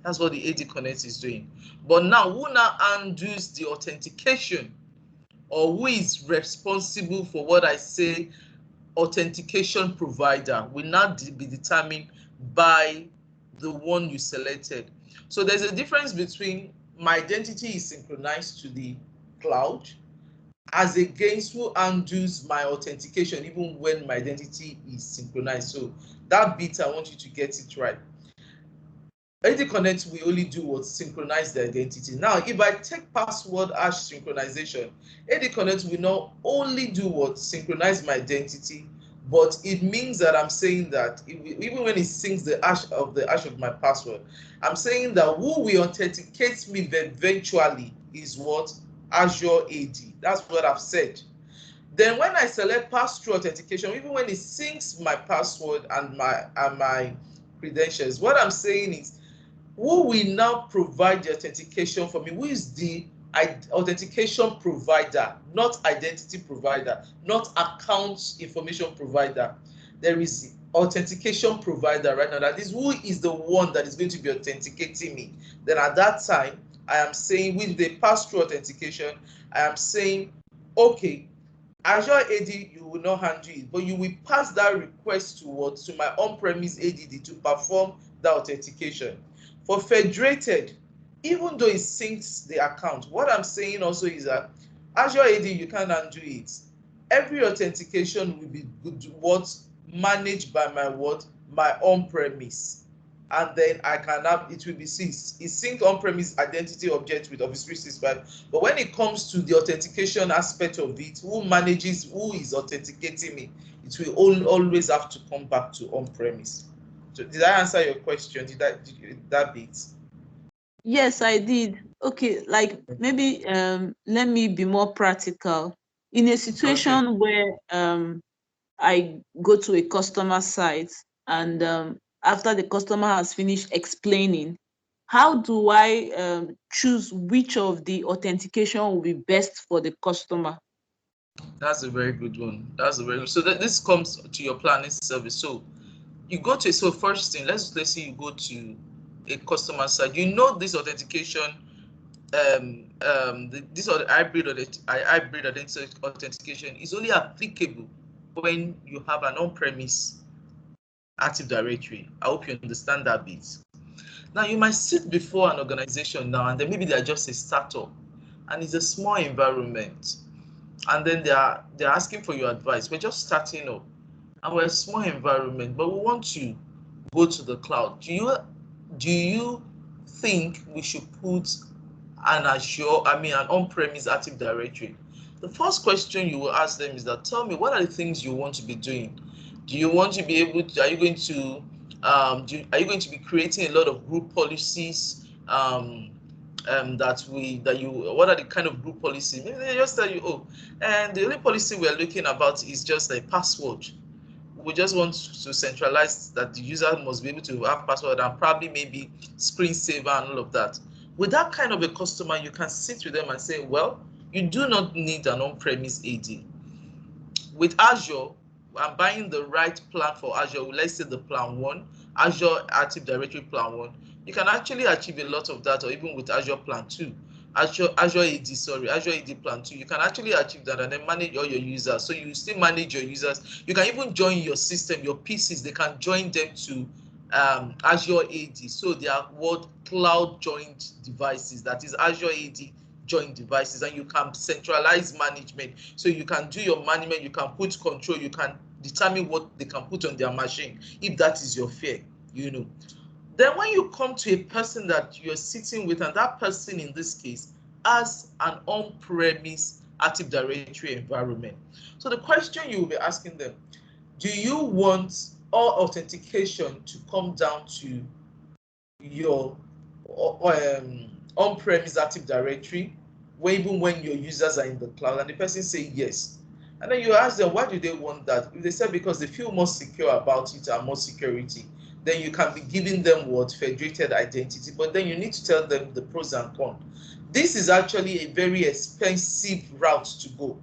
That's what the AD Connect is doing. But now, who now handles the authentication, or who is responsible for what I say authentication provider, will now be determined by the one you selected. So there's a difference between my identity is synchronized to the cloud, as against who handles my authentication even when my identity is synchronized. So that bit, I want you to get it right. AD Connect will only do what? Synchronize the identity. Now, if I take password hash synchronization, AD Connect will not only do what? Synchronize my identity, but it means that I'm saying that even when it syncs the hash of my password, I'm saying that who will authenticate me eventually is what? Azure AD. That's what I've said. Then when I select pass-through authentication, even when it syncs my password and my credentials, what I'm saying is, who will now provide the authentication for me? Who is the authentication provider, not identity provider, not account information provider? There is authentication provider right now. That is, who is the one that is going to be authenticating me. Then at that time, I am saying, with the pass-through authentication, I am saying, okay, Azure AD, you will not handle it, but you will pass that request to my on-premise ADD to perform the authentication. For federated, even though it syncs the account, what I'm saying also is that Azure AD, you can't undo it. every authentication will be managed by my on-premise, and then I can have it will be synced on-premise identity object with Office 365. But when it comes to the authentication aspect of it, who is authenticating me, it will always have to come back to on-premise. So did I answer your question? Did that bit? Yes, I did. Okay, like maybe let me be more practical. In a situation where I go to a customer site and after the customer has finished explaining, how do I choose which of the authentication will be best for the customer? That's a very good one. So this comes to your planning service. So you go to first thing, let's say you go to a customer site. You know this authentication, this hybrid identity authentication is only applicable when you have an on-premise Active Directory. I hope you understand that bit. Now you might sit before an organization now, and then maybe they're just a startup, and it's a small environment, and then they're asking for your advice. We're just starting up, and we're a small environment, but we want to go to the cloud. Do you think we should put an on-premise Active Directory? The first question you will ask them is that, tell me, what are the things you want to be doing? Do you want to be able to, are you going to be creating a lot of group policies? What are the kind of group policies? Maybe they just tell you, oh, and the only policy we're looking about is just a password. We just want to centralize that the user must be able to have password and probably maybe screensaver and all of that. With that kind of a customer, you can sit with them and say, well, you do not need an on-premise AD. With Azure, I'm buying the right plan for Azure. Let's say the plan 1, Azure Active Directory plan 1. You can actually achieve a lot of that, or even with Azure plan 2. Azure AD plan 2, you can actually achieve that and then manage all your users. So you still manage your users. You can even join your system, your PCs, they can join them to Azure AD. So they are what cloud joined devices, that is Azure AD joint devices, and you can centralize management. So you can do your management, you can put control, you can determine what they can put on their machine, if that is your fear, Then when you come to a person that you're sitting with, and that person in this case has an on-premise Active Directory environment. So the question you will be asking them, do you want all authentication to come down to your on-premise Active Directory, even when your users are in the cloud? And the person say yes. And then you ask them, why do they want that? If they say because they feel more secure about it and more security, then you can be giving them what? Federated identity. But then you need to tell them the pros and cons. This is actually a very expensive route to go.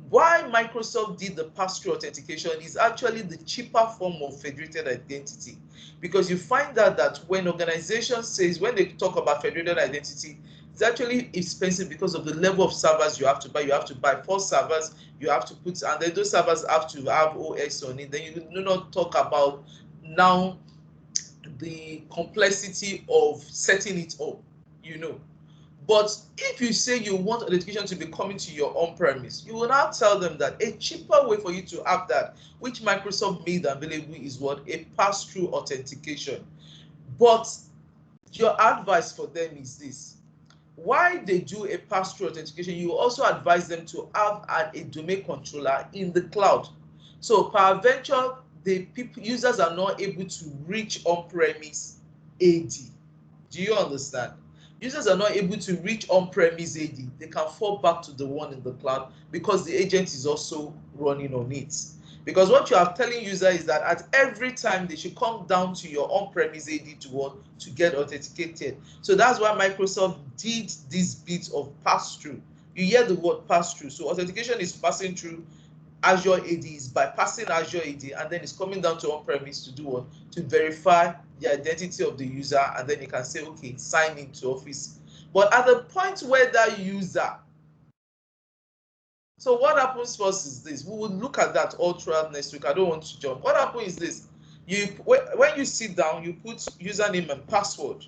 Why Microsoft did the pass-through authentication is actually the cheaper form of federated identity, because you find out that when organizations when they talk about federated identity, it's actually expensive because of the level of servers you have to buy. You have to buy 4 servers, you have to put, and then those servers have to have OS on it. Then you do not talk about now the complexity of setting it up, But if you say you want authentication to be coming to your on-premise, you will now tell them that a cheaper way for you to have that, which Microsoft made available, is what? A pass-through authentication. But your advice for them is this. Why they do a pass-through authentication, you also advise them to have a domain controller in the cloud. So peradventure, users are not able to reach on-premise AD. Do you understand? Users are not able to reach on-premise AD. They can fall back to the one in the cloud because the agent is also running on it. Because what you are telling users is that at every time they should come down to your on-premise AD to get authenticated. So that's why Microsoft did this bit of pass-through. You hear the word pass-through. So authentication is passing through Azure AD, is bypassing Azure AD, and then it's coming down to on-premise to do what? To verify the identity of the user, and then you can say, okay, sign into Office. But at the point where that user, so what happens first is this. We will look at that all throughout next week. I don't want to jump. What happens is this. When you sit down, you put username and password.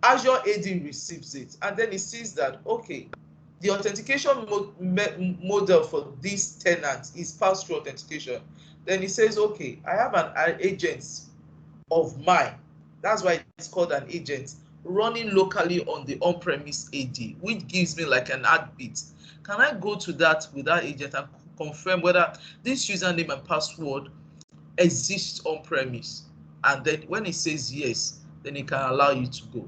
Azure AD receives it, and then it sees that, okay, the authentication model for this tenant is pass-through authentication. Then it says, okay, I have an agent of mine. That's why it's called an agent, running locally on the on-premise AD, which gives me like an heartbeat. Can I go to that with that agent and confirm whether this username and password exists on-premise? And then when it says yes, then it can allow you to go.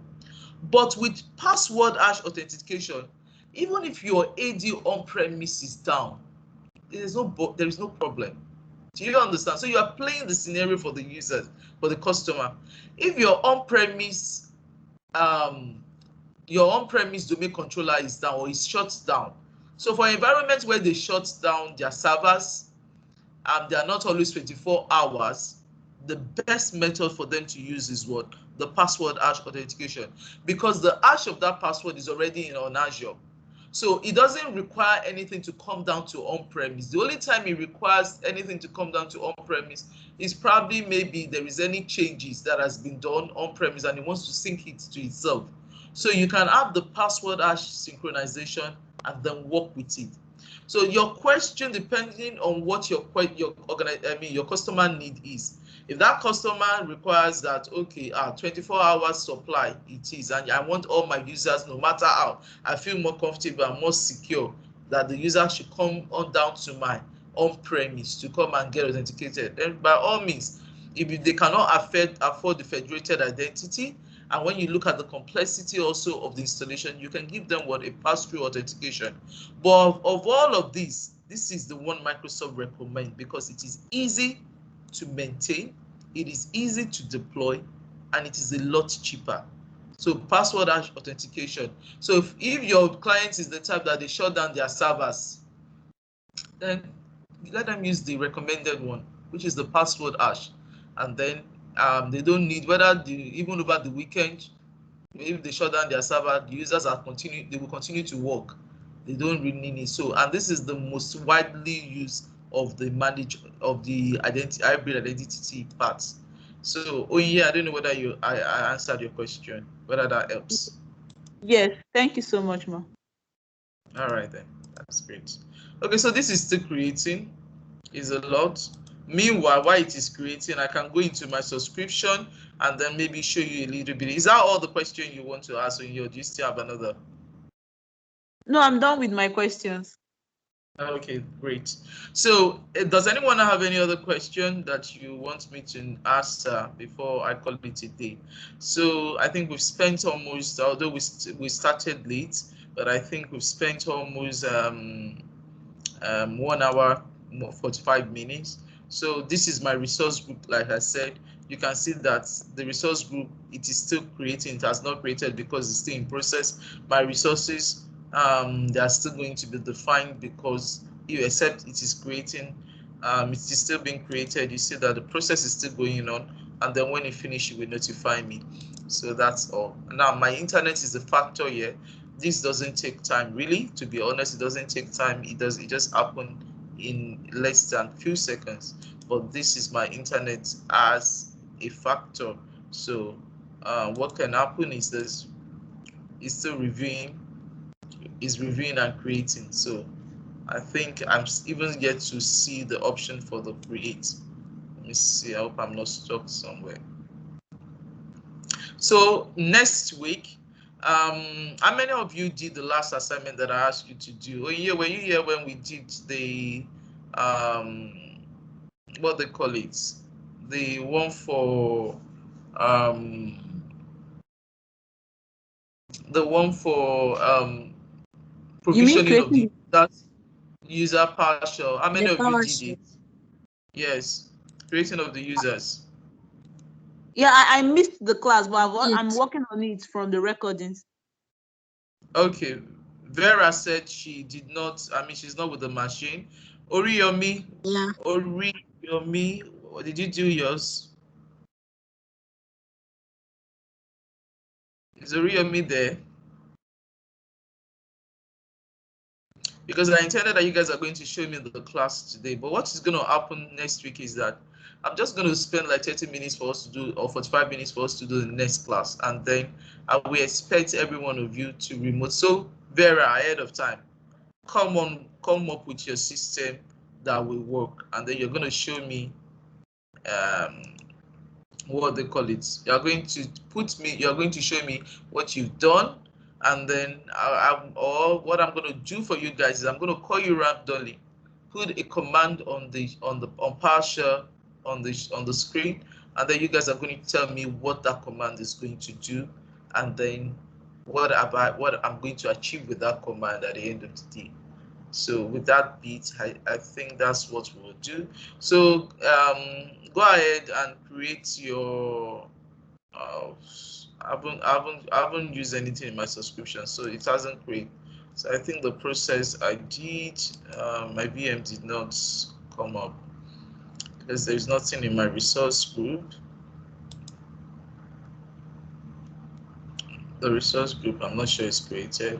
But with password hash authentication, even if your AD on-premise is down, there is no problem. Do you understand? So you are playing the scenario for the users, for the customer. If your on-premise domain controller is down or is shut down, so for environments where they shut down their servers, they are not always 24 hours, the best method for them to use is what? The password hash authentication, because the hash of that password is already on Azure. So it doesn't require anything to come down to on-premise. The only time it requires anything to come down to on-premise is probably maybe there is any changes that has been done on-premise and it wants to sync it to itself. So you can have the password hash synchronization and then work with it. So your question, depending on what your customer need is. If that customer requires that, okay, 24 hours supply it is, and I want all my users, no matter how, I feel more comfortable and more secure that the user should come on down to my on-premise to come and get authenticated, then by all means, if they cannot afford the federated identity, and when you look at the complexity also of the installation, you can give them what? A pass-through authentication. But of all of these, this is the one Microsoft recommends because it is easy to maintain, it is easy to deploy, and it is a lot cheaper. So password hash authentication. So if your client is the type that they shut down their servers, then let them use the recommended one, which is the password hash. And then they don't need, even over the weekend, if they shut down their server, the users they will continue to work. They don't really need. So, and this is the most widely used of the hybrid identity parts. So, oh yeah, I don't know whether I answered your question, whether that helps. Yes, thank you so much, Ma. All right then, that's great. Okay, so this is still creating, is a lot. Meanwhile, while it is creating, I can go into my subscription and then maybe show you a little bit. Is that all the question you want to ask, or do you still have another? No, I'm done with my questions. Okay, great. So does anyone have any other question that you want me to answer before I call it a day? So I think we've spent almost, although we started late, but I think we've spent almost 1 hour, 45 minutes. So this is my resource group. Like I said, you can see that the resource group, it is still creating. It has not created because it's still in process. My resources, they are still going to be defined because except it is creating, it is still being created. You see that the process is still going on, and then when it finishes, it will notify me. So that's all. Now my internet is the factor here. This doesn't take time, really, to be honest. It doesn't take time. It just happened in less than few seconds. But this is my internet as a factor. So what can happen is this is still reviewing and creating. So I think I'm even yet to see the option for the create. Let me see. I hope I'm not stuck somewhere. So next week, how many of you did the last assignment that I asked you to do? Oh yeah, were you here when we did the what they call it, the one for provisioning of the that user partial? How many of you did it? Yes, creating of the users. Yeah, I missed the class, but I'm working on it from the recordings. Okay, Vera said she did not. I mean, she's not with the machine. Oriyomi. Yeah. Oriyomi, did you do yours? Is Oriyomi there? Because I intended that you guys are going to show me the class today, but what is going to happen next week is that I'm just going to spend like 30 minutes for us to do, or 45 minutes for us to do the next class, and then I will expect every one of you to remote. So Vera ahead of time. Come up with your system that will work, and then you're going to show me what they call it. You're going to show me what you've done, and then or what I'm going to do for you guys is I'm going to call you randomly, put a command on PowerShell on the screen, and then you guys are going to tell me what that command is going to do, and then what I'm going to achieve with that command at the end of the day. So with that bit, I think that's what we'll do. So go ahead and create your. I haven't used anything in my subscription, so it hasn't created. So I think the process I did, my VM did not come up because there's nothing in my resource group. The resource group, I'm not sure it's created.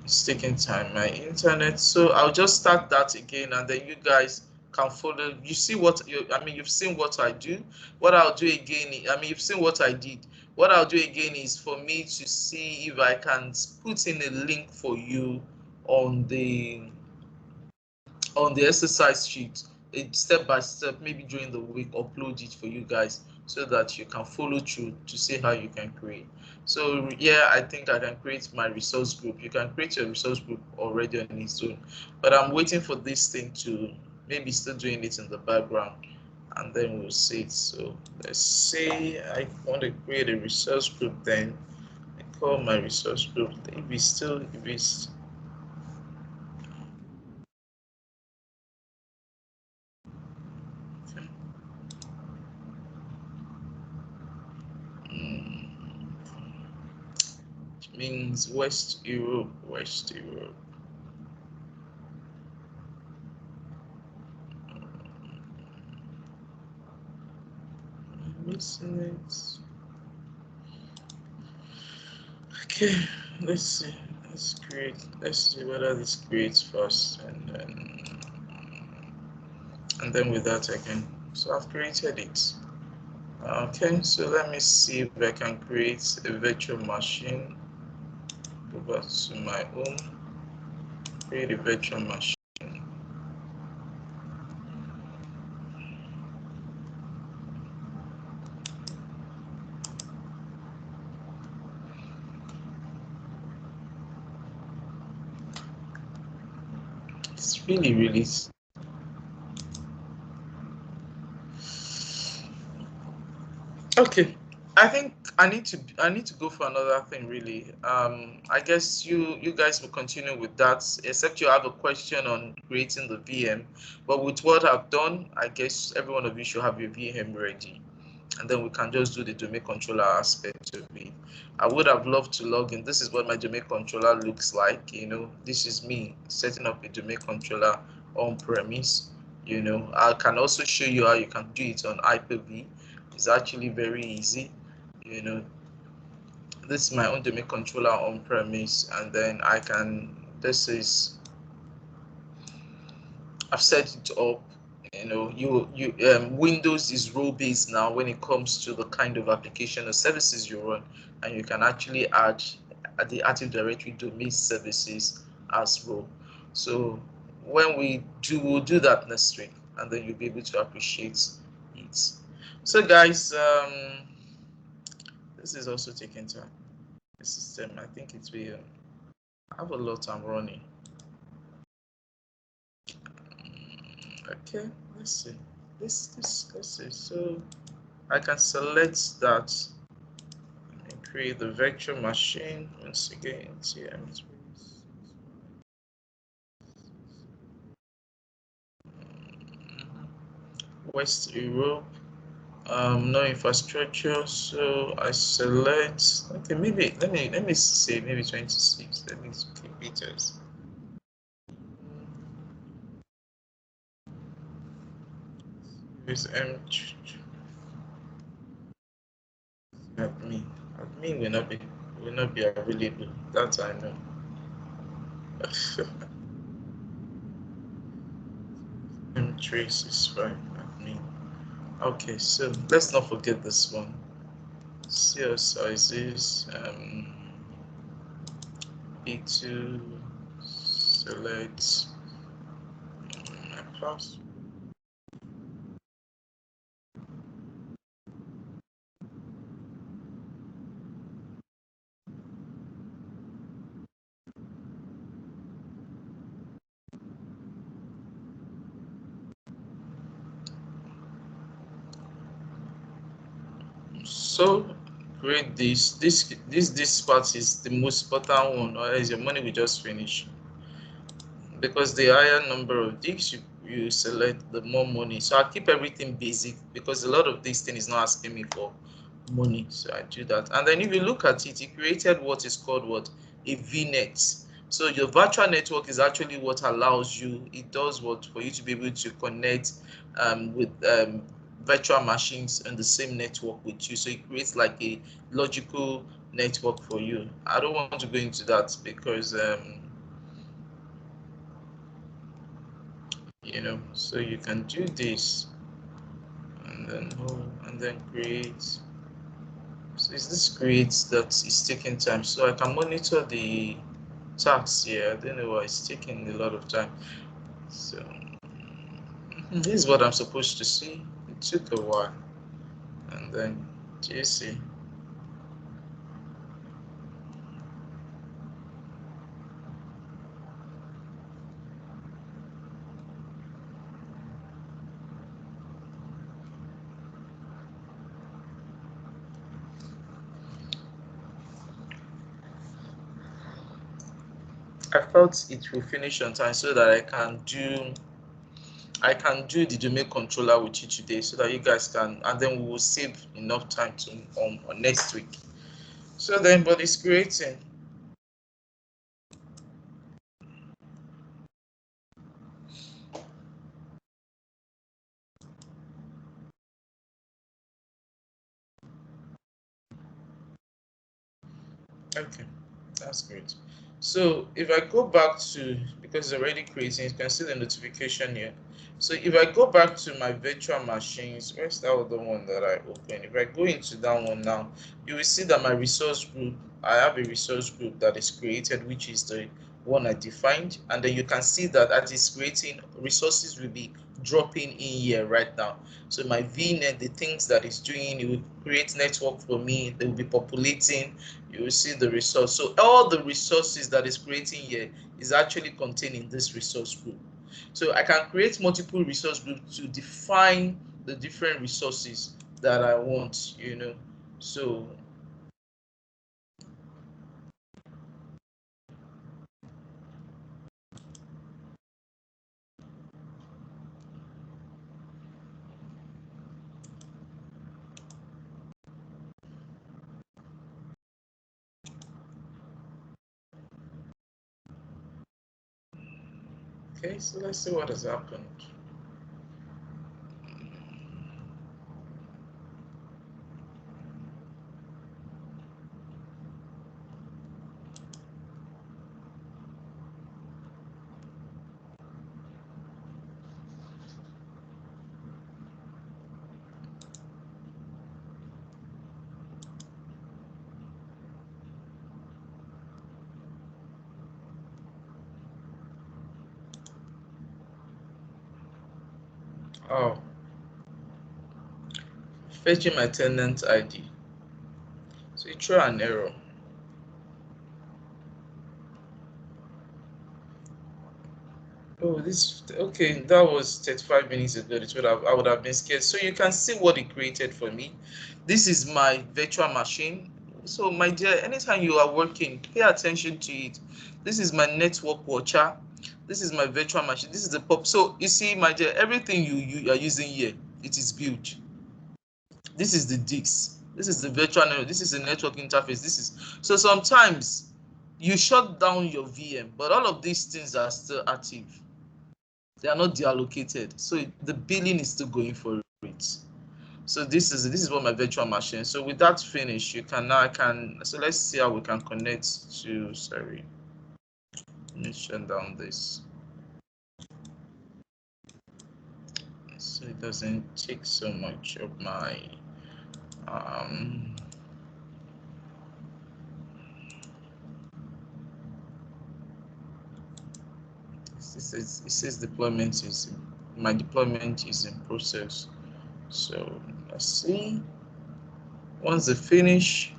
It's taking time, my internet. So I'll just start that again, and then you guys can follow. You see what you've seen what I do. What I'll do again, you've seen what I did. What I'll do again is for me to see if I can put in a link for you on the exercise sheet, step by step, maybe during the week, upload it for you guys so that you can follow through to see how you can create. So yeah, I think I can create my resource group. You can create your resource group already on its own, but I'm waiting for this thing to maybe still doing it in the background, and then we'll see it. So let's say I want to create a resource group, then I call my resource group. If it's means West Europe. I'm missing it. Okay, let's see. Let's see whether this creates first, and then with that I can. So I've created it. Okay, so let me see if I can create a virtual machine. Go back to my home, create a virtual machine. It's really okay. I think I need to go for another thing really. I guess you guys will continue with that, except you have a question on creating the VM. But with what I've done, I guess every one of you should have your VM ready, and then we can just do the domain controller aspect of it. I would have loved to log in. This is what my domain controller looks like. This is me setting up a domain controller on premise. I can also show you how you can do it on Hyper-V. It's actually very easy. This is my own domain controller on premise, and then I've set it up. Windows is role based now when it comes to the kind of application or services you run, and you can actually add the Active Directory domain services as well. So when we'll do that next week, and then you'll be able to appreciate it. So guys, this is also taking time. The system, I think it will have a lot I'm running. Okay, let's see. Let's see. So I can select that and create the virtual machine once again. TM West Europe. No infrastructure, so I select. Okay, maybe let me say maybe 26. Let me keep it as. With admin will not be available. That I know. M365 admin. Okay, so let's not forget this one. CL sizes. be to select my password. So create this part is the most important one, or else your money will just finish. Because the higher number of digs you select, the more money. So I keep everything basic because a lot of this thing is not asking me for money. So I do that. And then if you look at it, it created what is called what? A VNet. So your virtual network is actually what allows you, it does what for you to be able to connect with virtual machines on the same network with you. So it creates like a logical network for you. I don't want to go into that because you know, so you can do this and then create. So it's this create that is taking time, so I can monitor the tax here. I don't know why it's taking a lot of time. So this is what I'm supposed to see. It took a while. And then JC. I felt it will finish on time so that I can do the domain controller with you today, so that you guys can, and then we will save enough time to on next week. So then, but it's creating. Okay, that's great. So if I go back to, because it's already creating, you can see the notification here. So if I go back to my virtual machines, where's that other one that I opened? If I go into that one now, you will see that my resource group, I have a resource group that is created, which is the one I defined. And then you can see that as it's creating, resources will be dropping in here right now. So my VNet, the things that it's doing, it will create network for me. They will be populating. You will see the resource. So all the resources that is creating here is actually contained in this resource group. So I can create multiple resource groups to define the different resources that I want, you know. So okay, so let's see what has happened. Oh, fetching my tenant ID. So it threw an error. Oh, this, okay, that was 35 minutes ago. I would have been scared. So you can see what it created for me. This is my virtual machine. So my dear, anytime you are working, pay attention to it. This is my network watcher. This is my virtual machine. This is the pop. So you see, my dear, everything you are using here, it is built. This is the disk. This is the virtual network. This is the network interface. This is, so sometimes you shut down your VM, but all of these things are still active. They are not deallocated, so the billing is still going for it. So this is what my virtual machine. So with that finished, you can now so let's see how we can connect to, sorry, let me shut down this so it doesn't take so much of my says deployment is my deployment is in process. So let's see. Once they finish,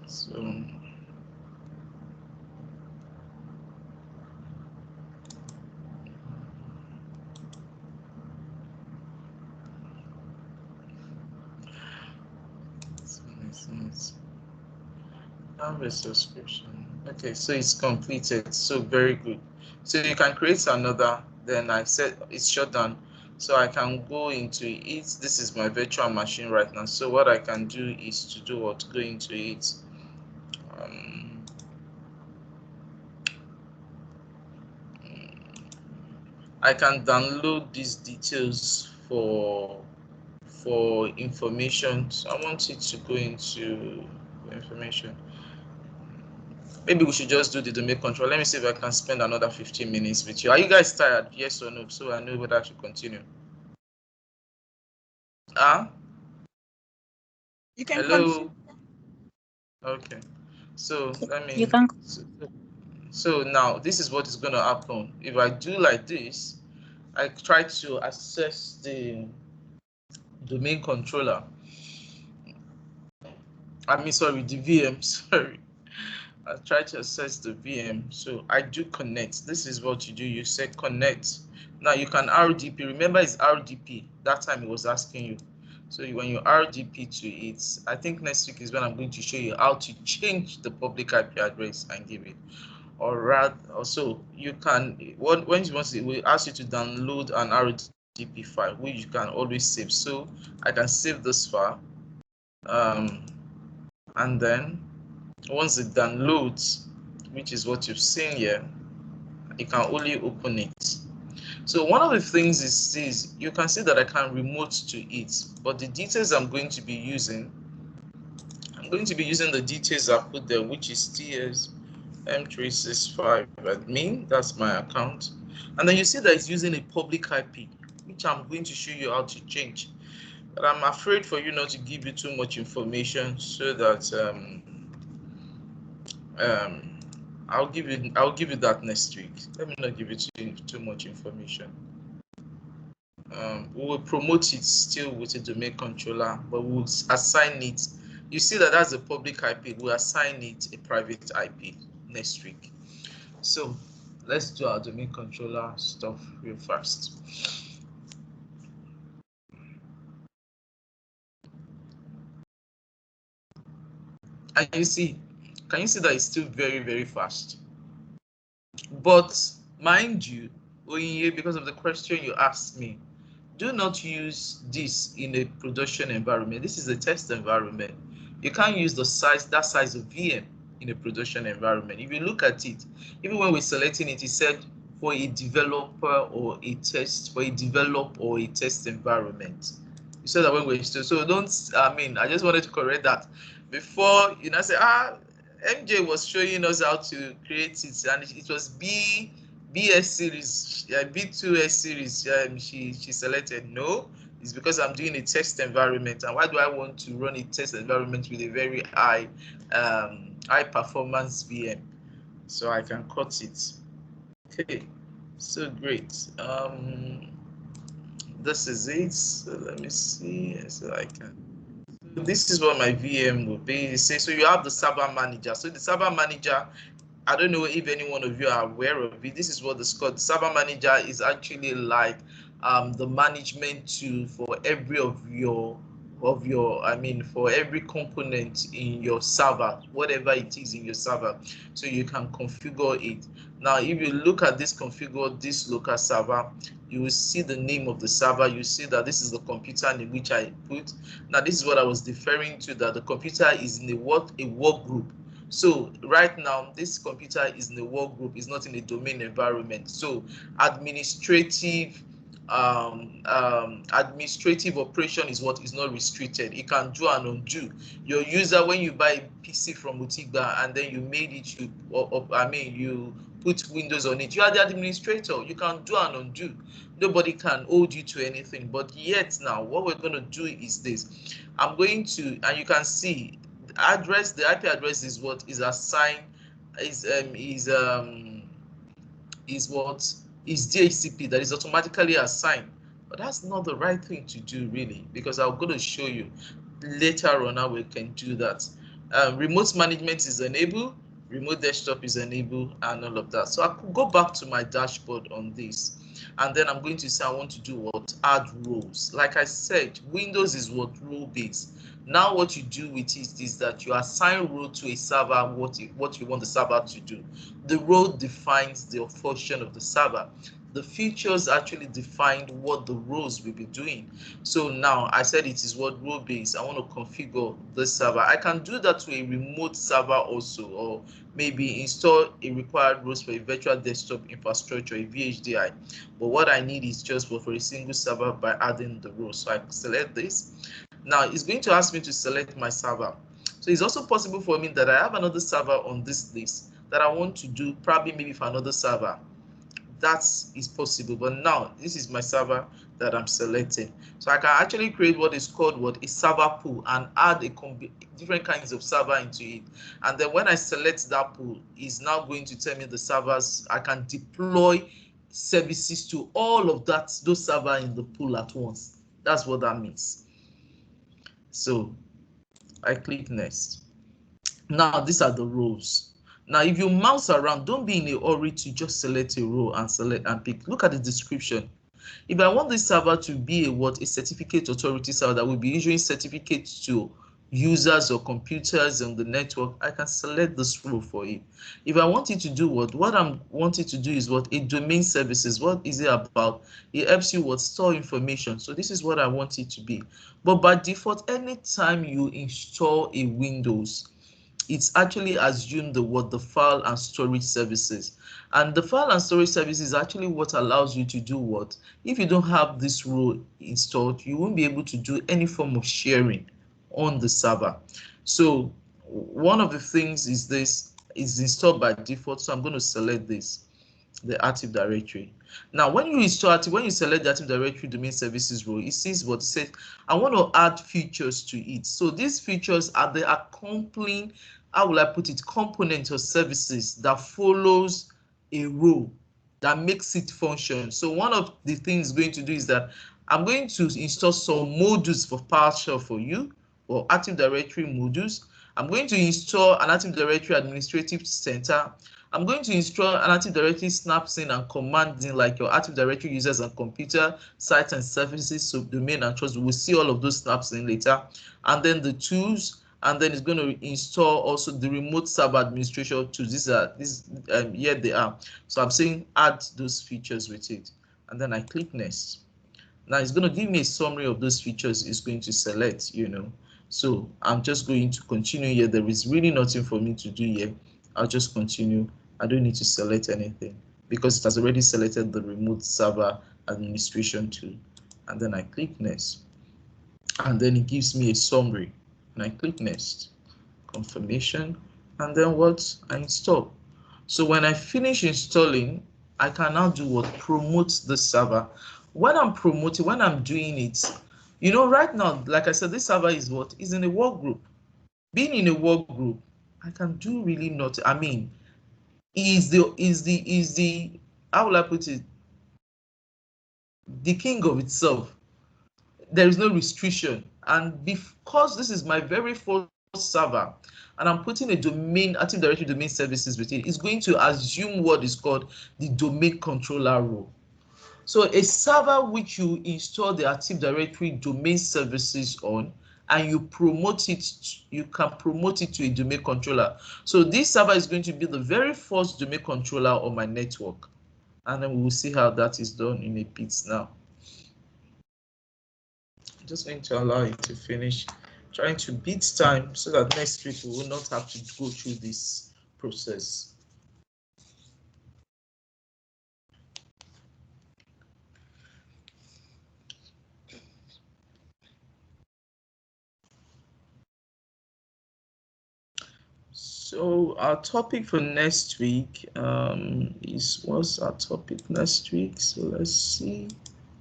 so have a subscription. Okay, so it's completed. So very good. So you can create another. Then I said it's shut down. So I can go into it. This is my virtual machine right now. So what I can do is to do what? Go into it. I can download these details for information. So I want it to go into information. Maybe we should just do the domain control. Let me see if I can spend another 15 minutes with you. Are you guys tired? Yes or no? So I know whether I should continue. You can Hello. continue. Okay. So let me. You can. So now this is what is going to happen. If I do like this, I try to access the domain controller. Sorry, the VM. Sorry. I try to access the VM. So I do connect. This is what you do. You say connect. Now you can RDP. Remember, it's RDP. That time it was asking you. So when you RDP to it, I think next week is when I'm going to show you how to change the public IP address and give it. Or rather, also you can when you want to, it will ask you to download an RDP file, which you can always save. So I can save this file, and then once it downloads, which is what you've seen here, you can only open it. So one of the things is you can see that I can remote to it, but the details I'm going to be using the details I put there, which is TS M365 admin. That's my account. And then you see that it's using a public IP, which I'm going to show you how to change. But I'm afraid for you not to give you too much information, so that I'll give you that next week. Let me not give you too much information. We will promote it still with a domain controller, but we'll assign it. You see that that's a public IP. We'll assign it a private IP next week. So let's do our domain controller stuff real fast. And can you see that it's still very, very fast? But mind you, because of the question you asked me, do not use this in a production environment. This is a test environment. You can't use that size of VM in a production environment. If you look at it, even when we're selecting it, it said for a developer or a test environment. You said that when we're still, so don't, I just wanted to correct that before say, MJ was showing us how to create it, and it was BS series, B2S series. She selected. No, it's because I'm doing a test environment, and why do I want to run a test environment with a very high performance VM? So I can cut it. Okay, so great. This is it. So let me see. So I can. This is what my VM will be. So you have the server manager. So the server manager, I don't know if any one of you are aware of it. This is what it's called. The server manager is actually like the management tool for every for every component in your server, whatever it is in your server. So you can configure it. Now, if you look at this configure this local server, you will see the name of the server. You see that this is the computer name which I put. Now, this is what I was referring to, that the computer is in a work group. So right now, this computer is in a work group, is not in a domain environment. So administrative administrative operation is what is not restricted. It can do and undo. Your user, when you buy a PC from Mutigba and then you made it, you put Windows on it, you are the administrator. You can do and undo. Nobody can hold you to anything. But yet now, what we're going to do is this. I'm going to, and you can see the address, the IP address is what is assigned, is DHCP that is automatically assigned. But that's not the right thing to do, really, because I'm going to show you later on how we can do that. Remote management is enabled, remote desktop is enabled, and all of that. So I could go back to my dashboard on this, and then I'm going to say I want to do what? Add roles. Like I said, Windows is what? Role based. Now what you do with it is that you assign role to a server, what you want the server to do. The role defines the function of the server. The features actually define what the roles will be doing. So now I said it is what role based. I want to configure the server. I can do that to a remote server also, or maybe install a required roles for a virtual desktop infrastructure, a VHDI. But what I need is just for a single server by adding the roles. So I select this. Now it's going to ask me to select my server. So it's also possible for me that I have another server on this list that I want to do probably maybe for another server. That is possible, but now this is my server that I'm selecting. So I can actually create what is called a server pool and add different kinds of server into it. And then when I select that pool, it's now going to tell me the servers. I can deploy services to all of those servers in the pool at once. That's what that means. So I click next. Now these are the rows. Now if you mouse around, don't be in a hurry to just select a row and select and pick. Look at the description. If I want this server to be a certificate authority server that will be issuing certificates to users or computers on the network, I can select this row for it. If I want it to do what I'm wanting to do is a domain services. What is it about? It helps you store information. So this is what I want it to be. But by default, anytime you install a Windows, it's actually assumed the file and storage services. And the file and storage services is actually what allows you to do what? If you don't have this role installed, you won't be able to do any form of sharing on the server. So one of the things is this is installed by default. So I'm going to select this, the Active Directory. Now, when you select the Active Directory domain services role, it says what it says. I want to add features to it. So these features are the accompanying, how will I put it, component or services that follows a role that makes it function. So one of the things going to do is that I'm going to install some modules for PowerShell for you, or Active Directory modules. I'm going to install an Active Directory Administrative Center. I'm going to install an Active Directory snaps in and commands in, like your Active Directory users and computer, sites and services, so domain and trust. We'll see all of those snaps in later. And then the tools, and then it's going to install also the remote server administration tools. Here they are. So I'm saying add those features with it. And then I click next. Now it's going to give me a summary of those features it's going to select, So I'm just going to continue here. There is really nothing for me to do here. I'll just continue. I don't need to select anything because it has already selected the remote server administration tool. And then I click next. And then it gives me a summary. And I click next. Confirmation. And then I install. So when I finish installing, I can now do what? Promote the server. When I'm promoting, when I'm doing it, right now, like I said, this server is in a work group. Being in a work group, I can do really nothing. I mean, is the how will I put it, the king of itself. There is no restriction, and because this is my very first server and I'm putting a domain Active Directory domain services with it, it's going to assume what is called the domain controller role. So a server which you install the Active Directory domain services on and you promote it, you can promote it to a domain controller. So this server is going to be the very first domain controller on my network. And then we will see how that is done in a bit now. I'm just going to allow it to finish, trying to beat time so that next week we will not have to go through this process. So our topic for next week what's our topic next week? So let's see.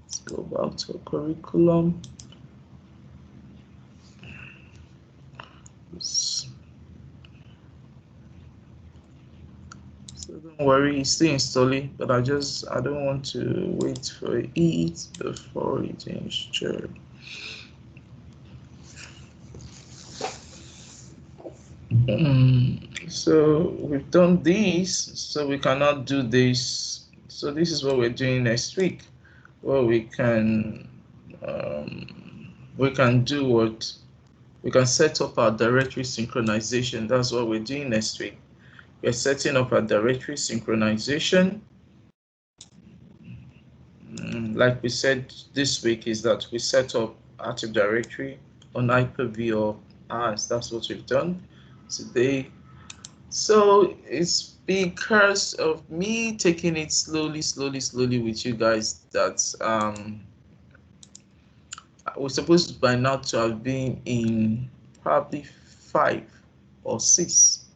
Let's go back to our curriculum. So don't worry, it's still installing, but I don't want to wait for it before it installs. So we've done this, so we cannot do this. So this is what we're doing next week. Well, we can do what we can set up our directory synchronization. That's what we're doing next week. We're setting up our directory synchronization. Like we said this week, is that we set up Active Directory on Hyper-V or AS. That's what we've done today. So it's because of me taking it slowly with you guys that we're supposed by now to have been in probably 5 or 6.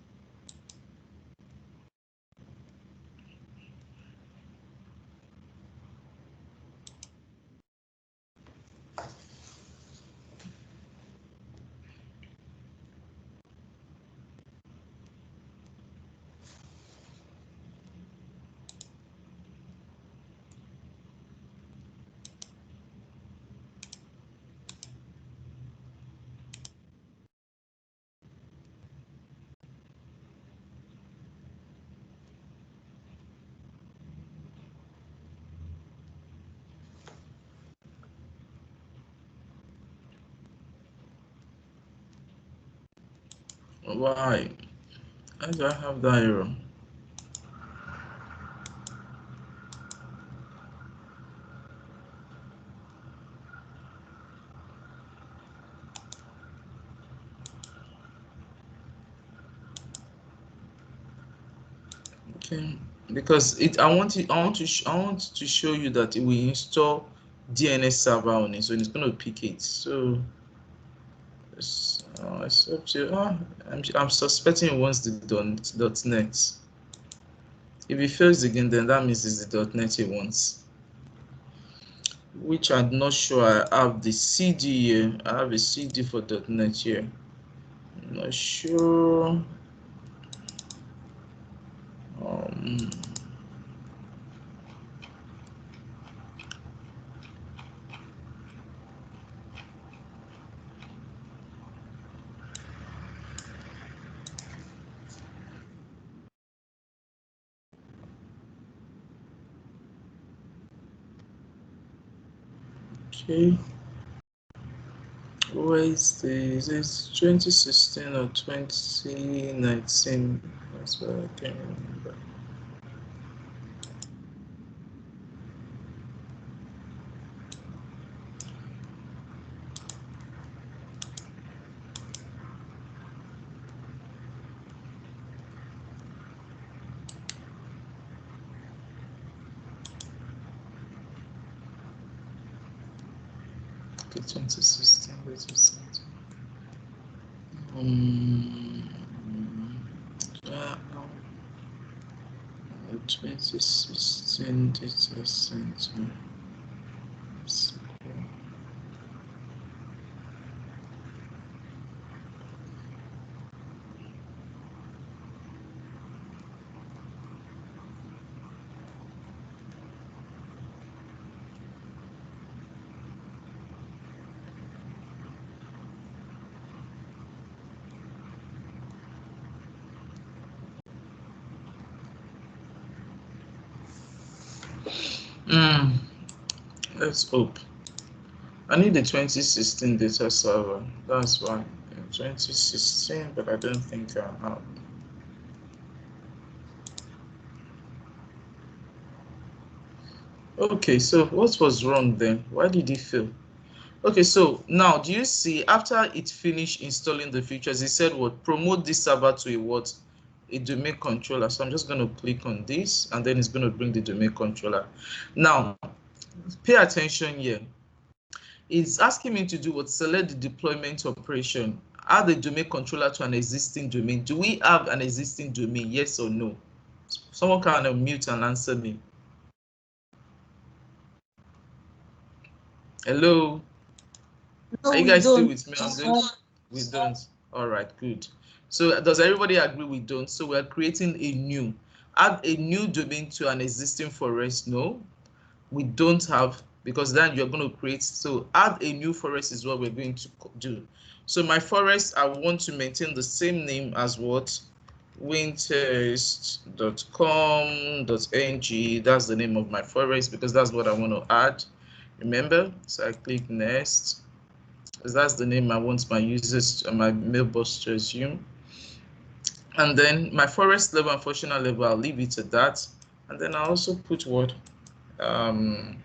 Why? Why do I have that error? Okay, because I want to show you that we install DNS server on it, so it's going to pick it. So I'm suspecting it wants the .net. If it fails again, then that means it's the .net it wants, which I'm not sure. I have the CD here. I have a CD for .net here. I'm not sure. Okay. Where is this? Is it 2016 or 2019? That's what I can't remember. Okay, 2016. Wait a second. 2016 data center. Let's hope. I need the 2016 data server. That's why. 2016, but I don't think I have. Okay, so what was wrong then? Why did it fail? Okay, so now do you see after it finished installing the features, it said what? Promote this server to a what? A domain controller. So I'm just going to click on this and then it's going to bring the domain controller. Now, pay attention here. It's asking me to do what? Select the deployment operation. Add a domain controller to an existing domain. Do we have an existing domain? Yes or no? Someone can unmute and answer me. Hello? No, Are you we guys still don't. with me on this? We don't. All right, good. So does everybody agree we don't? So we're creating a new. Add a new domain to an existing forest. No, we don't have, because then you're going to create. So add a new forest is what we're going to do. So my forest, I want to maintain the same name as what? wintest.com.ng. That's the name of my forest because that's what I want to add. Remember? So I click next, because that's the name I want my users, my mailbox to assume. And then my forest level and functional level, I'll leave it at that. And then I also put what? I'm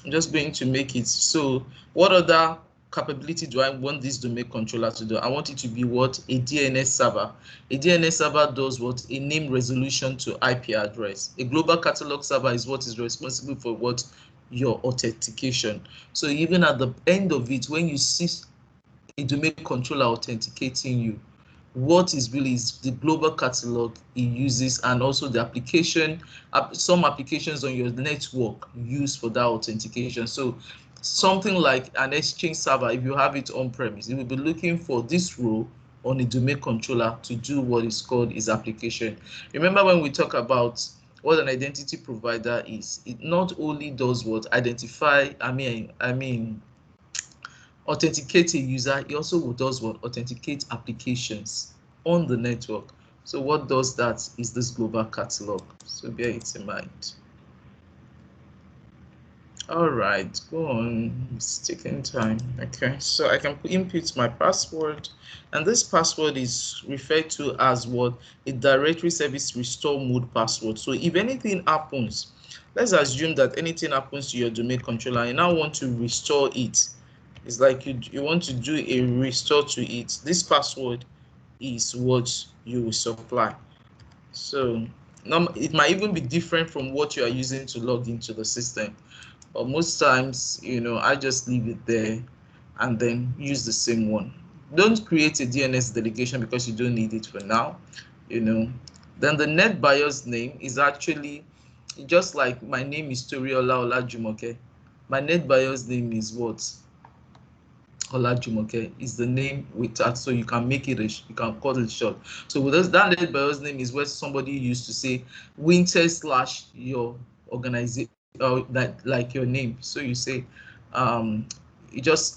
just going to make it so. What other capability do I want this domain controller to do? I want it to be what? A DNS server. A DNS server does what? A name resolution to IP address. A global catalog server is what is responsible for what? Your authentication. So even at the end of it, when you see a domain controller authenticating you, what is really is the global catalog it uses, and also the application, some applications on your network used for that authentication. So something like an Exchange server, if you have it on premise, it will be looking for this role on a domain controller to do what is called its application. Remember when we talk about what an identity provider is, it not only does what? Identify, authenticate a user, it also does what? Authenticate applications on the network. So what does that is this global catalog. So bear it in mind. All right, go on, it's taking time. Okay, so I can input my password, and this password is referred to as what? A directory service restore mode password. So if anything happens, let's assume that anything happens to your domain controller, you now want to restore it. It's like you want to do a restore to it. This password is what you will supply. So it might even be different from what you are using to log into the system. But most times, I just leave it there and then use the same one. Don't create a DNS delegation because you don't need it for now. Then the NetBIOS name is actually just like my name is Toriola Olajumoke. My NetBIOS name is what? Olajumoke is the name with that, so you can make it you can call it short. So with us, that NetBIOS name is where somebody used to say Wintest / your organization, that like your name. So you say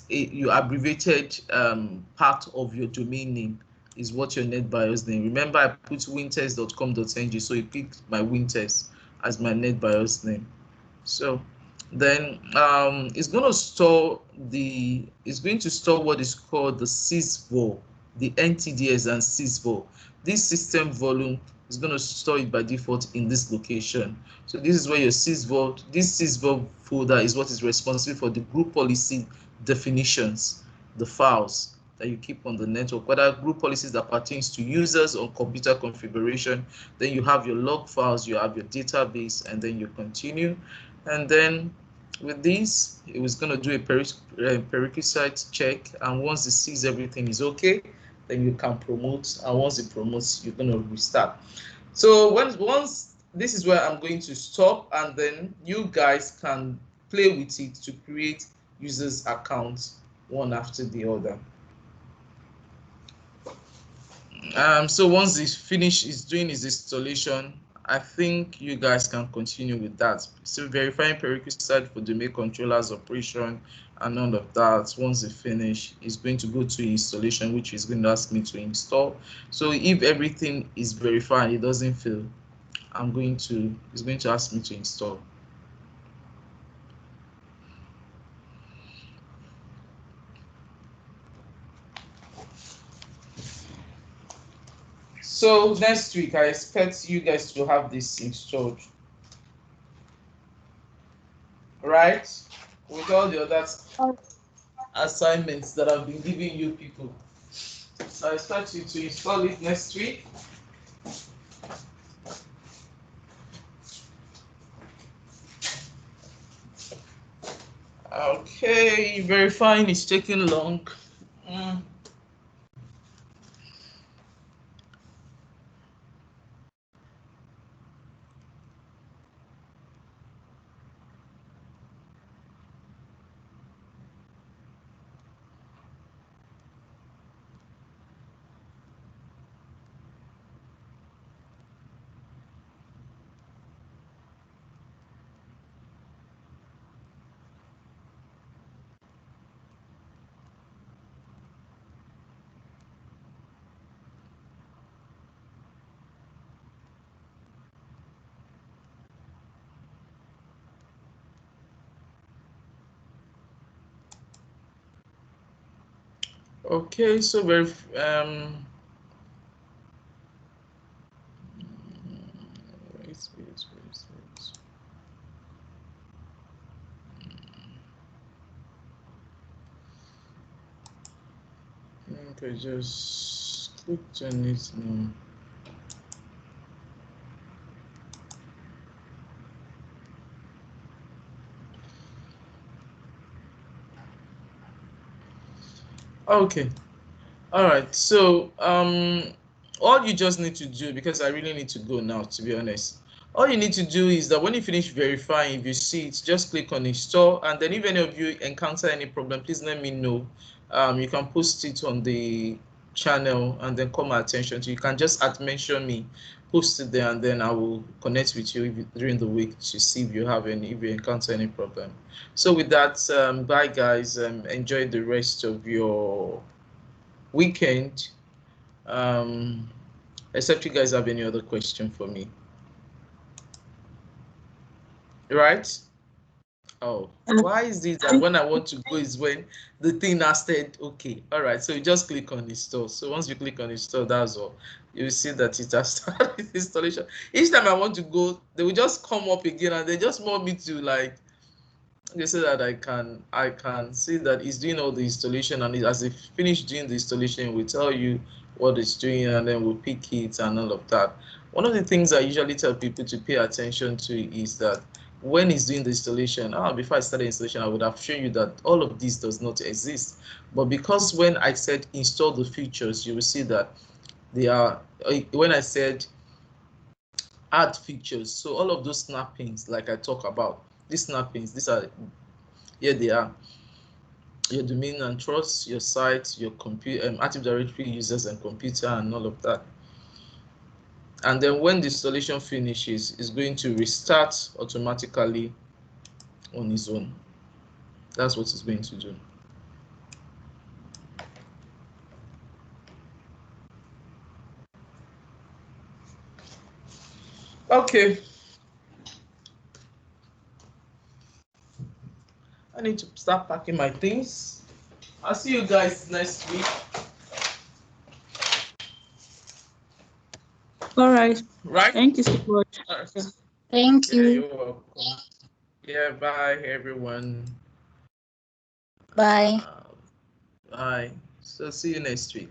you abbreviated part of your domain name is what your NetBIOS name. Remember, I put wintest.com.ng, so you pick my Wintest as my NetBIOS name. So then it's going to store what is called the sysvol, the NTDS and sysvol. This system volume is going to store it by default in this location. So this is where your sysvol, this sysvol folder is what is responsible for the group policy definitions, the files that you keep on the network, whether group policies that pertains to users or computer configuration. Then you have your log files, you have your database, and then you continue. And then with this, it was going to do a prerequisite check, and once it sees everything is okay, then you can promote, and once it promotes, you're going to restart. So once this is where I'm going to stop, and then you guys can play with it to create users accounts one after the other. So once it's finished, it's doing its installation, I think you guys can continue with that. So verifying prerequisite for domain controllers operation and all of that. Once it finish, it's going to go to installation, which is going to ask me to install. So if everything is verified, it doesn't fail, it's going to ask me to install. So next week, I expect you guys to have this installed, right? With all the other assignments that I've been giving you people. So I expect you to install it next week. Okay, verifying is taking long. Okay, so very wait. Okay, just click on it now. Okay. All right. So all you just need to do, because I really need to go now, to be honest. All you need to do is that when you finish verifying, if you see it, just click on install, and then if any of you encounter any problem, please let me know. You can post it on the channel and then call my attention to. You can just mention me, post it there, and then I will connect with you during the week to see if you encounter any problem. So with that, bye guys. Enjoy the rest of your weekend. Except you guys have any other question for me, right? Oh, why is this that when I want to go is when the thing has said okay? All right, so you just click on install. So once you click on install, that's all. You see that it has started installation. Each time I want to go, they will just come up again, and they just want me to like, they say that I can see that it's doing all the installation, and as it finished doing the installation, we tell you what it's doing, and then we'll pick it and all of that. One of the things I usually tell people to pay attention to is that when it's doing the installation, before I started installation, I would have shown you that all of this does not exist. But because when I said install the features, you will see that they are, when I said add features, so all of those snappings like I talk about, these snappings, these are, here they are: your domain and trust, your site, your computer, Active Directory users and computer, and all of that. And then when the installation finishes, it's going to restart automatically on its own. That's what it's going to do. Okay. I need to start packing my things. I'll see you guys next week. All right. Right? Thank you so much. Thank Yeah, you. you're welcome. Yeah, bye everyone. Bye. Bye. So see you next week.